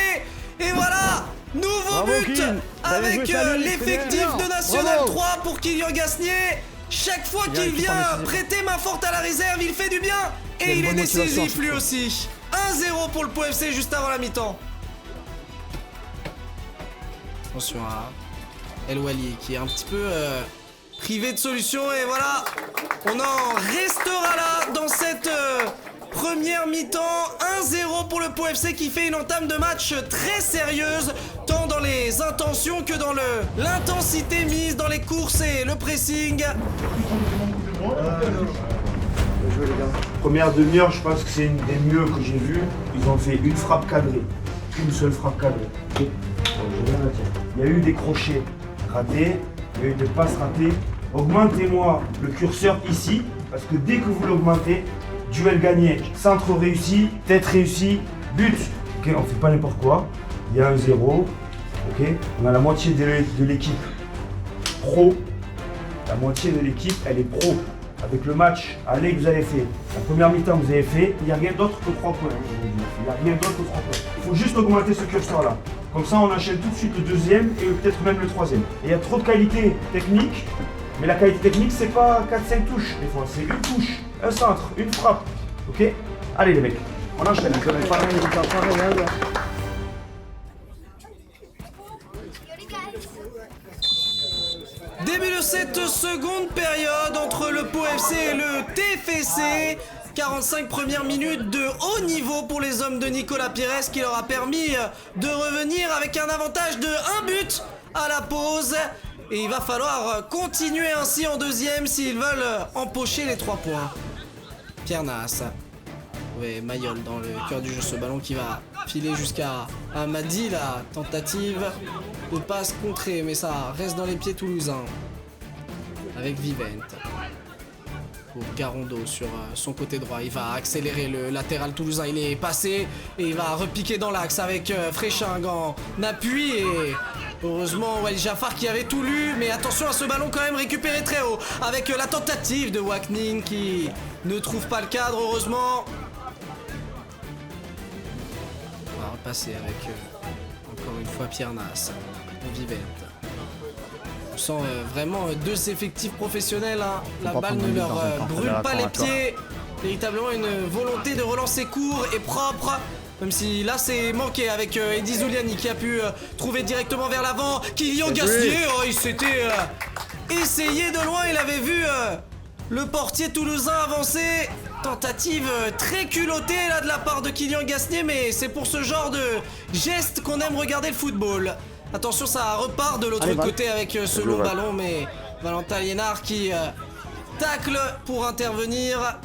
Et voilà, nouveau but avec l'effectif de National 3 pour Kylian Gasnier. Chaque fois qu'il vient prêter main forte à la réserve, il fait du bien. Et il est décisif lui aussi. 1-0 pour le Pau FC juste avant la mi-temps. Attention à El Wali qui est un petit peu privé de solution. Et voilà, on en restera là dans cette première mi-temps. 1-0 pour le Pau FC qui fait une entame de match très sérieuse, tant dans les intentions que dans l'intensité mise dans les courses et le pressing. Bien joué les gars. Première demi-heure, je pense que c'est une des mieux que j'ai vues. Ils ont fait une frappe cadrée, une seule frappe cadrée. Il y a eu des crochets ratés, il y a eu des passes ratées. Augmentez-moi le curseur ici, parce que dès que vous l'augmentez, duel gagné, centre réussi, tête réussie, but. Ok, on fait pas n'importe quoi. Il y a un 0. Ok, on a la moitié de l'équipe pro. La moitié de l'équipe, elle est pro. Avec le match aller que vous avez fait, la première mi-temps que vous avez fait, il n'y a rien d'autre que 3 points. Il n'y a rien d'autre que 3 points. Il faut juste augmenter ce curseur-là. Comme ça, on enchaîne tout de suite le deuxième et peut-être même le troisième. Et il y a trop de qualité technique, mais la qualité technique, c'est pas 4-5 touches des fois, c'est une touche, un centre, une frappe. Ok? Allez les mecs, on enchaîne. Début de cette seconde période entre le Pau FC et le TFC. 45 premières minutes de haut niveau pour les hommes de Nicolas Pires qui leur a permis de revenir avec un avantage de 1 but à la pause. Et il va falloir continuer ainsi en deuxième s'ils veulent empocher les 3 points. Pierre Nas. Ouais, Mayol dans le cœur du jeu, ce ballon qui va filer jusqu'à Madi. La tentative de passe contrée, mais ça reste dans les pieds toulousains. Avec Vivent. Pour Garondo sur son côté droit, il va accélérer le latéral toulousain, il est passé et il va repiquer dans l'axe avec Fréching en appui et heureusement Wael Jafar qui avait tout lu, mais attention à ce ballon quand même récupéré très haut avec la tentative de Waknin qui ne trouve pas le cadre heureusement. On va repasser avec encore une fois Pierre Nas, Vivent. On sent vraiment 2 effectifs professionnels, hein. La balle ne leur brûle pas les pieds. Véritablement une volonté de relancer court et propre. Même si là c'est manqué avec Eddy Zouliani qui a pu trouver directement vers l'avant. Kylian Gasnier, oh, il s'était essayé de loin, il avait vu le portier toulousain avancer. Tentative très culottée là de la part de Kylian Gasnier, mais c'est pour ce genre de geste qu'on aime regarder le football. Attention, ça repart de l'autre côté avec ce long ballon, mais Valentin Liénard qui tacle pour intervenir.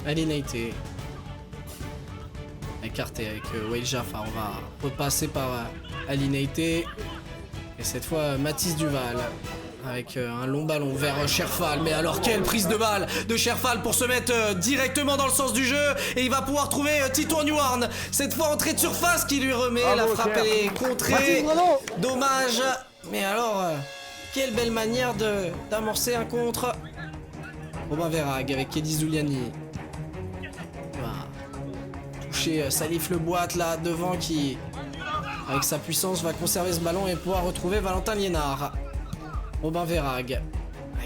Ali Naïté. Écarté avec Wael Jafar. On va repasser par Ali Naïté. Et cette fois, Mathis Duval. Avec un long ballon vers Cherfal. Mais alors, quelle prise de balle de Cherfal pour se mettre directement dans le sens du jeu. Et il va pouvoir trouver Titouan Newhart. Cette fois, entrée de surface qui lui remet. La frappe est contrée. Dommage. Mais alors, quelle belle manière d'amorcer un contre. Robin Verhaeghe avec Eddy Zouliani. Il va toucher Salif Leboit là devant qui, avec sa puissance, va conserver ce ballon et pouvoir retrouver Valentin Liénard. Robin Verhaeghe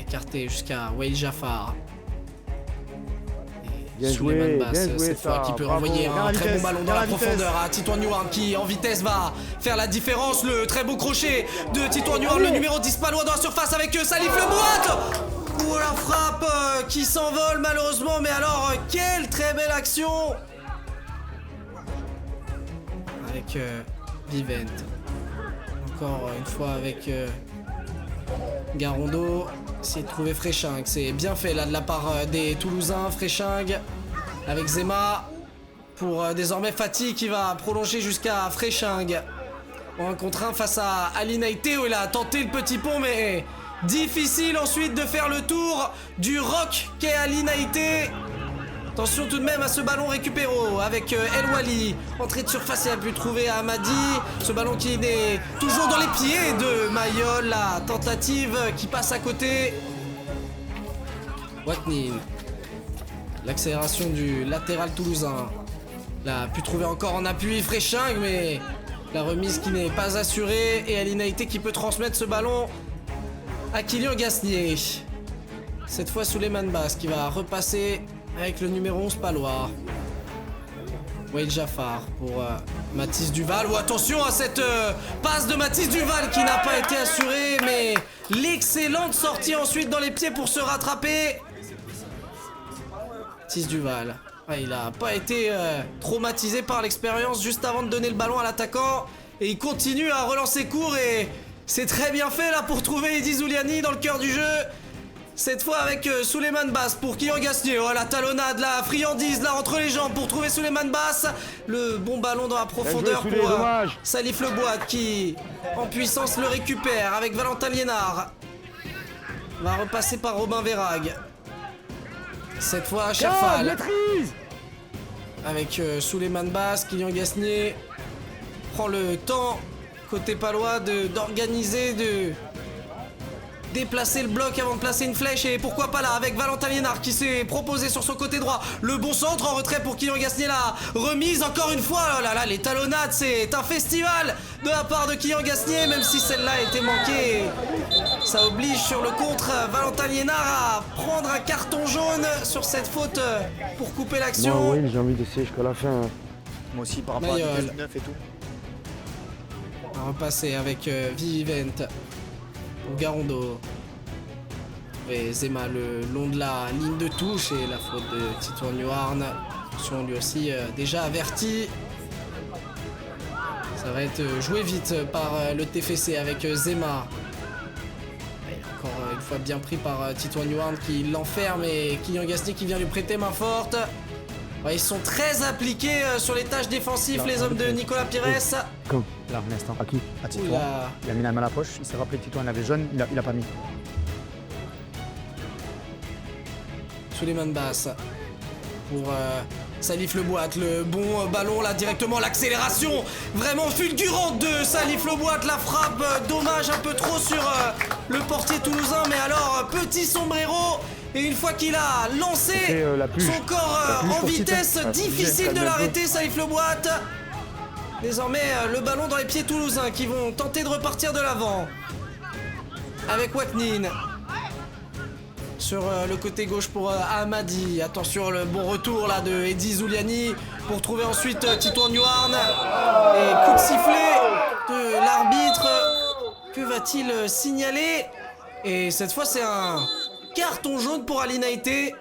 écarté jusqu'à Wael Jafar. Souleymane Basse cette fois qui peut renvoyer un très bon ballon dans la profondeur à Titouan Newhart qui en vitesse va faire la différence. Le très beau crochet de Titouan Newhart, le numéro 10 palois dans la surface avec Salif Leboit. Oh la frappe qui s'envole malheureusement, mais alors quelle très belle action avec Vivent. Encore une fois avec Garondo. Essayer de trouver Fréchingue. C'est bien fait là de la part des Toulousains. Fréchingue avec Zema pour désormais Fatih qui va prolonger jusqu'à Fréchingue. En 1 contre 1 face à Ali Naïté où il a tenté le petit pont, mais difficile ensuite de faire le tour du roc qu'est Ali Naïté. Attention tout de même à ce ballon récupéro avec El Wali. Entrée de surface, il a pu trouver Amadi. Ce ballon qui est toujours dans les pieds de Mayol. La tentative qui passe à côté. Waknin. L'accélération du latéral toulousain. Là, a pu trouver encore en appui Fréchingue, mais la remise qui n'est pas assurée. Et Ali Naïté qui peut transmettre ce ballon à Kylian Gasnier. Cette fois Souleymane Basse qui va repasser avec le numéro 11 palois. Wael Jafar pour Mathis Duval. Oh, attention à cette passe de Mathis Duval qui n'a pas été assurée, mais l'excellente sortie ensuite dans les pieds pour se rattraper. Mathis Duval. Ouais, il n'a pas été traumatisé par l'expérience juste avant de donner le ballon à l'attaquant. Et il continue à relancer court et c'est très bien fait là pour trouver Eddy Zouliani dans le cœur du jeu. Cette fois avec Souleymane Basse pour Kylian Gasnier. Oh la talonnade, la friandise là entre les jambes pour trouver Souleymane Basse. Le bon ballon dans la profondeur pour Salif Leboite qui en puissance le récupère avec Valentin Liénard. Va repasser par Robin Verhaeghe. Cette fois Cherfal. Avec Souleymane Basse, Kylian Gasnier prend le temps côté palois d'organiser, de déplacer le bloc avant de placer une flèche. Et pourquoi pas là avec Valentin Liénard qui s'est proposé sur son côté droit. Le bon centre en retrait pour Kylian Gasnier. La remise encore une fois. Oh là là, les talonnades, c'est un festival de la part de Kylian Gasnier. Même si celle-là a été manquée, ça oblige sur le contre Valentin Liénard à prendre un carton jaune sur cette faute pour couper l'action. Moi, oui, j'ai envie d'essayer jusqu'à la fin. Moi aussi par rapport à 19 et tout. On va repasser avec Vivent pour Garondo. Et Zema le long de la ligne de touche et la faute de Titouan Newharn. Attention, lui aussi déjà averti. Ça va être joué vite par le TFC avec Zema. Et encore une fois bien pris par Titouan Newharn qui l'enferme et Kylian Gasnier qui vient lui prêter main forte. Ouais, ils sont très appliqués sur les tâches défensives, les hommes de Nicolas Pires. Comme là, un instant. À qui? À Titouan. Il a mis la main à la poche. Il s'est rappelé que Titouan avait jaune. Il a pas mis. Souleymane Basse pour Salif Leboite. Le bon ballon là directement. L'accélération vraiment fulgurante de Salif Leboite. La frappe dommage un peu trop sur le portier toulousain. Mais alors, petit sombrero. Et une fois qu'il a lancé son corps en vitesse, difficile de l'arrêter, Salif Leboite. Désormais, le ballon dans les pieds toulousains qui vont tenter de repartir de l'avant. Avec Waknin. Sur le côté gauche pour Amadi. Attention, le bon retour là de Eddy Zouliani pour trouver ensuite Titouan Newharn. Et coup de sifflet de l'arbitre. Que va-t-il signaler? Et cette fois, c'est un carton jaune pour Ali Naïté.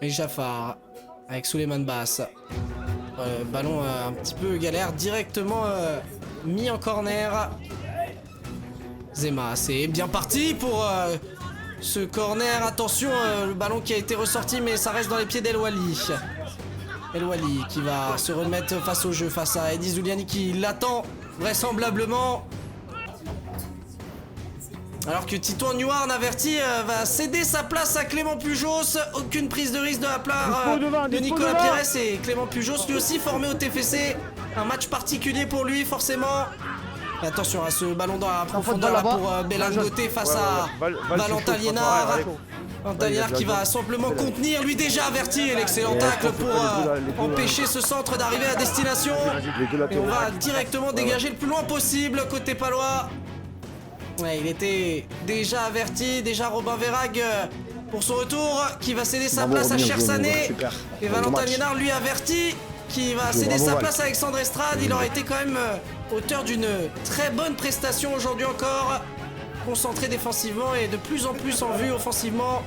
Et Jafar avec Souleymane Basse. Ballon un petit peu galère, directement mis en corner. Zema, c'est bien parti pour ce corner. Attention, le ballon qui a été ressorti, mais ça reste dans les pieds d'El Wali. El Wali qui va se remettre face au jeu, face à Eddy Zouliani qui l'attend vraisemblablement. Alors que Titouan Newharn averti va céder sa place à Clément Pujos. Aucune prise de risque de la part de Nicolas Pires. Et Clément Pujos lui aussi formé au TFC. Un match particulier pour lui forcément. Et attention à ce ballon dans la profondeur là pour Bélan Gauthier face à Valentin Liénard. Valentin Liénard qui va simplement contenir, lui déjà averti. L'excellent tacle pour empêcher ce centre d'arriver à destination. Et on va directement dégager le plus loin possible côté palois. Ouais, il était déjà averti, déjà Robin Verhaeghe pour son retour, qui va céder sa place à Chersané. Et Valentin Liénard lui averti, qui va céder sa place à Alexandre Estrade. Il aurait été quand même auteur d'une très bonne prestation aujourd'hui encore. concentré défensivement et de plus en plus en vue offensivement.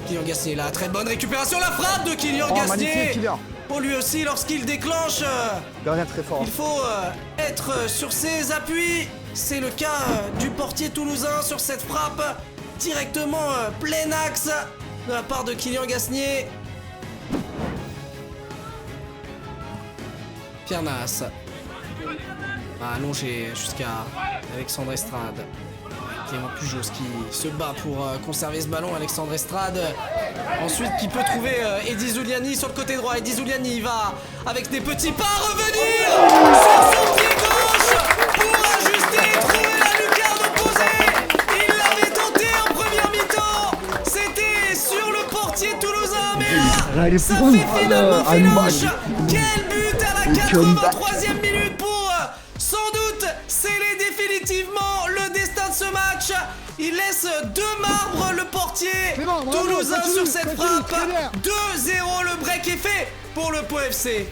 Kylian Gasnier, la très bonne récupération, la frappe de Kylian Gasnier. Pour lui aussi, lorsqu'il déclenche, très fort. Il faut être sur ses appuis. C'est le cas du portier toulousain sur cette frappe directement plein axe de la part de Kylian Gasnier. Pierre Nas va allonger jusqu'à Alexandre Estrade. Clément Pujos qui se bat pour conserver ce ballon. Alexandre Estrade ensuite qui peut trouver Eddy Zuliani sur le côté droit. Eddy Zuliani va avec des petits pas revenir sur son pied gauche pour ajuster et trouver la lucarne opposée. Il l'avait tenté en première mi-temps. C'était sur le portier toulousain, mais là ça fait finalement filoche. Quel but à la 83e minute pour sans doute sceller définitivement le destin de ce match. Il laisse de marbre le portier toulousain sur cette frappe. 2-0, le break est fait pour le Pau FC.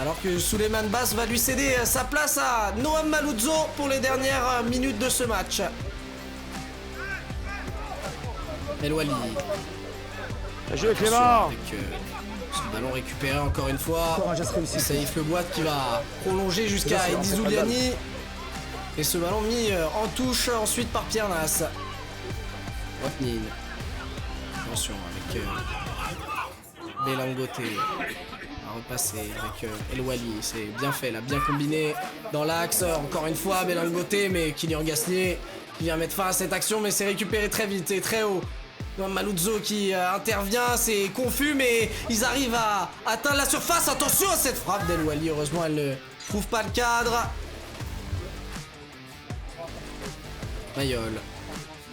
Alors que Souleymane Basse va lui céder sa place à Noam Maluzzo pour les dernières minutes de ce match. El Wali. Joué Clément. Avec ce ballon récupéré encore une fois. C'est Saïf Le Boîte qui va prolonger jusqu'à Eddy Zuliani. Et ce ballon mis en touche ensuite par Pierre Nas. Watnin. Attention avec Belangote. À repasser avec El Wali. C'est bien fait là, bien combiné dans l'axe. Encore une fois Belangote, mais Kylian Gasnier qui vient mettre fin à cette action, mais c'est récupéré très vite et très haut. Maluzzo qui intervient, c'est confus, mais ils arrivent à atteindre la surface. Attention à cette frappe d'El Wali, heureusement elle ne trouve pas le cadre. Mayol,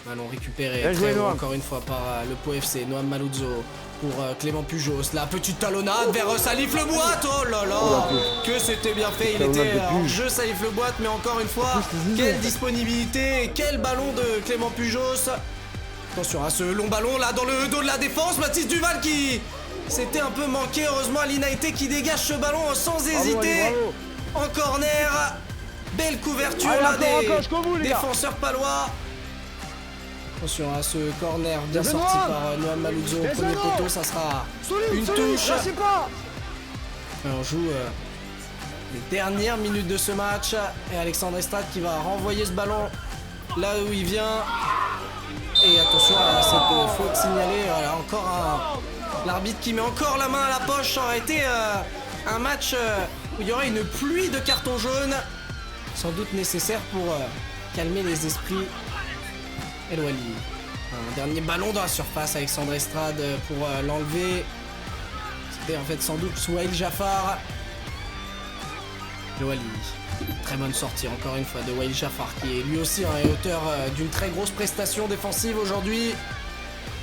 ballon récupéré encore une fois par le Pau FC. Noam Maluzzo pour Clément Pujos, la petite talonnade vers Salif Le Boîte. Oh là là, que c'était bien fait, il était en jeu Salif Le Boîte, mais encore une fois, quelle disponibilité et quel ballon de Clément Pujos. Attention à ce long ballon là dans le dos de la défense. Mathis Duval qui s'était un peu manqué. Heureusement Alinaïté qui dégage ce ballon sans hésiter. En corner. Belle couverture là des défenseurs palois. Attention à ce corner bien sorti par Noam Maluzzo au premier poteau. Ça sera une touche. On joue les dernières minutes de ce match. Et Alexandre Estrade qui va renvoyer ce ballon là où il vient. Et attention à cette faute signalée, encore l'arbitre qui met encore la main à la poche. Ça aurait été un match où il y aurait une pluie de cartons jaunes, sans doute nécessaire pour calmer les esprits. El Wali, un dernier ballon dans la surface, Alexandre Estrade pour l'enlever. C'était en fait sans doute Souhail Jaffar. El Wali. Très bonne sortie encore une fois de Wael Jaffar qui est lui aussi est auteur d'une très grosse prestation défensive aujourd'hui.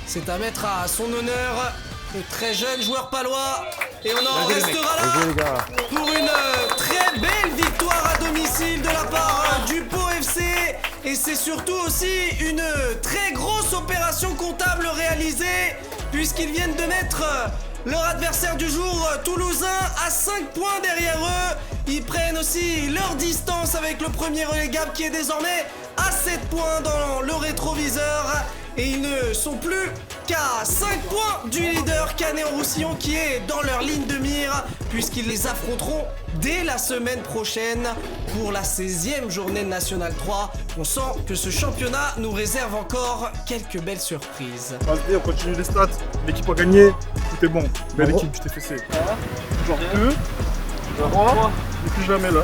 C'est à mettre à son honneur, le très jeune joueur palois. Et on en restera là pour une très belle victoire à domicile de la part du Pau FC. Et c'est surtout aussi une très grosse opération comptable réalisée puisqu'ils viennent de mettre leur adversaire du jour toulousain à 5 points derrière eux. Ils prennent aussi leur distance avec le premier relégable qui est désormais à 7 points dans le rétroviseur. Et ils ne sont plus qu'à 5 points du leader Canet-en-Roussillon qui est dans leur ligne de mire puisqu'ils les affronteront dès la semaine prochaine pour la 16e journée de National 3. On sent que ce championnat nous réserve encore quelques belles surprises. Vas-y, on continue les stats. L'équipe a gagné, tout est bon. Belle équipe du TFC. Genre 2, 3, et plus jamais là.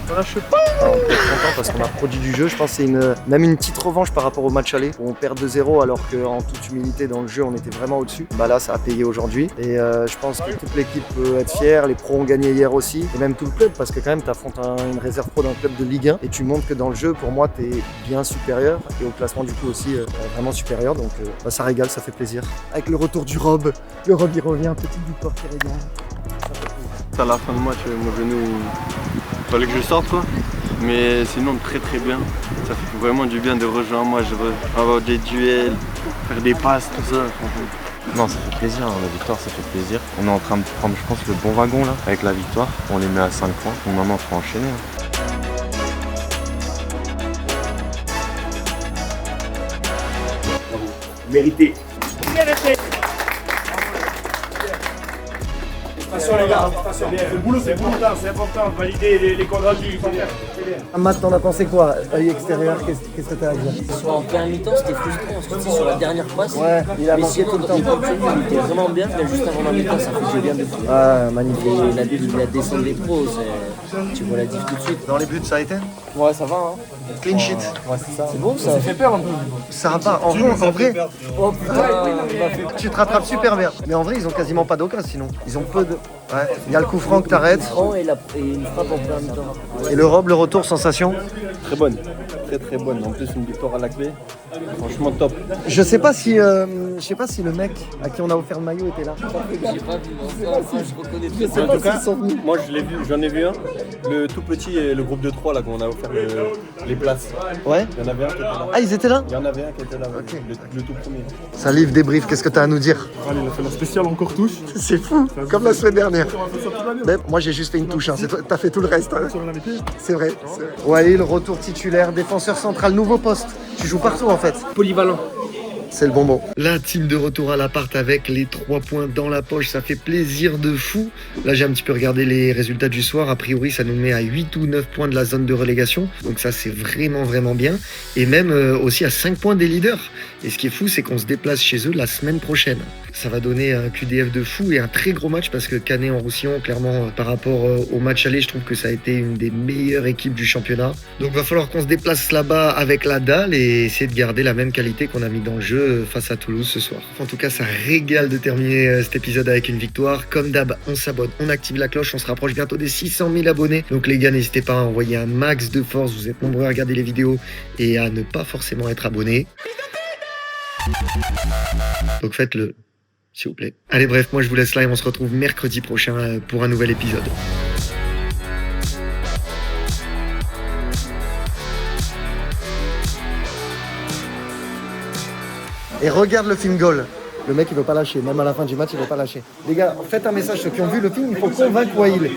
Voilà, je sais pas. Alors, on peut être content parce qu'on a produit du jeu. Je pense que c'est même une petite revanche par rapport au match aller où on perd 2-0 alors qu'en toute humilité dans le jeu on était vraiment au-dessus. Bah là ça a payé aujourd'hui et je pense que toute l'équipe peut être fière. Les pros ont gagné hier aussi et même tout le club parce que quand même tu affrontes une réserve pro d'un club de Ligue 1 et tu montres que dans le jeu pour moi tu es bien supérieur et au classement du coup aussi vraiment supérieur donc ça régale, ça fait plaisir. Avec le retour du Rob, le Rob il revient, petite victoire qui régale. À la fin du match, mon genou, il fallait que je sorte quoi. Mais sinon très très bien. Ça fait vraiment du bien de rejoindre moi, avoir des duels, faire des passes, tout ça. Non, ça fait plaisir, hein. La victoire ça fait plaisir. On est en train de prendre je pense le bon wagon là, avec la victoire. On les met à 5 points, donc maintenant il faut enchaîner. Hein. Mérité. Attention les gars, attention. Le boulot c'est important, valider les contrats du Matt, t'en as pensé quoi? Œil extérieur, qu'est-ce que t'as à dire? Sur en première mi-temps, c'était frustrant, parce que tu sais, sur la dernière passe, ouais, il a manqué tout le temps. Il était vraiment bien, mais juste avant la mi-temps, ça faisait bien de fou. Ah, magnifique. Et la descente des pros, tu vois la diff tout de suite. Dans les buts, ça a été? Ouais, ça va, hein. Clean sheet. Ouais, c'est ça. C'est bon, ça. Ça fait peur un peu. Ça va pas. En vrai, oh putain, tu te rattrapes super bien. Mais en vrai, ils ont quasiment pas d'occasion sinon. Ils ont peu de. Ouais. Il y a le coup franc que t'arrêtes. Et une frappe en première mi-temps. Et l'Europe, le retour, sensation? Très bonne. Très bonne. En plus, une victoire à la clé. Franchement, top. Je sais pas si le mec à qui on a offert le maillot était là. J'ai pas vu, je reconnais très En tout cas, moi je l'ai vu, j'en ai vu un. Le tout petit et le groupe de 3 là qu'on a offert les places. Ouais. Il y en avait un qui était là. Ah, ils étaient là? Il y en avait un qui était là, okay. le tout premier. Salif, débrief, qu'est-ce que t'as à nous dire? Allez, il a fait la spéciale encore touche. C'est fou, comme la semaine dernière. Mais moi j'ai juste fait une touche, hein. T'as fait tout le reste. Hein. C'est vrai. Walil, retour titulaire, défenseur central, nouveau poste. Tu joues partout en fait. Polyvalent. C'est le bonbon. La team de retour à l'appart avec les 3 points dans la poche, ça fait plaisir de fou. Là j'ai un petit peu regardé les résultats du soir. A priori ça nous met à 8 ou 9 points de la zone de relégation. Donc ça c'est vraiment bien. Et même aussi à 5 points des leaders. Et ce qui est fou c'est qu'on se déplace chez eux la semaine prochaine. Ça va donner un QDF de fou et un très gros match parce que Canet en Roussillon, clairement par rapport au match aller, je trouve que ça a été une des meilleures équipes du championnat. Donc va falloir qu'on se déplace là-bas avec la dalle et essayer de garder la même qualité qu'on a mis dans le jeu face à Toulouse ce soir. En tout cas, ça régale de terminer cet épisode avec une victoire. Comme d'hab, on s'abonne, on active la cloche, on se rapproche bientôt des 600 000 abonnés. Donc les gars, n'hésitez pas à envoyer un max de force. Vous êtes nombreux à regarder les vidéos et à ne pas forcément être abonnés. Donc faites-le, s'il vous plaît. Allez, bref, moi je vous laisse là et on se retrouve mercredi prochain pour un nouvel épisode. Et regarde le film Goal. Le mec il veut pas lâcher, même à la fin du match il veut pas lâcher. Les gars, faites un message, ceux qui ont vu le film, il faut convaincre Wail.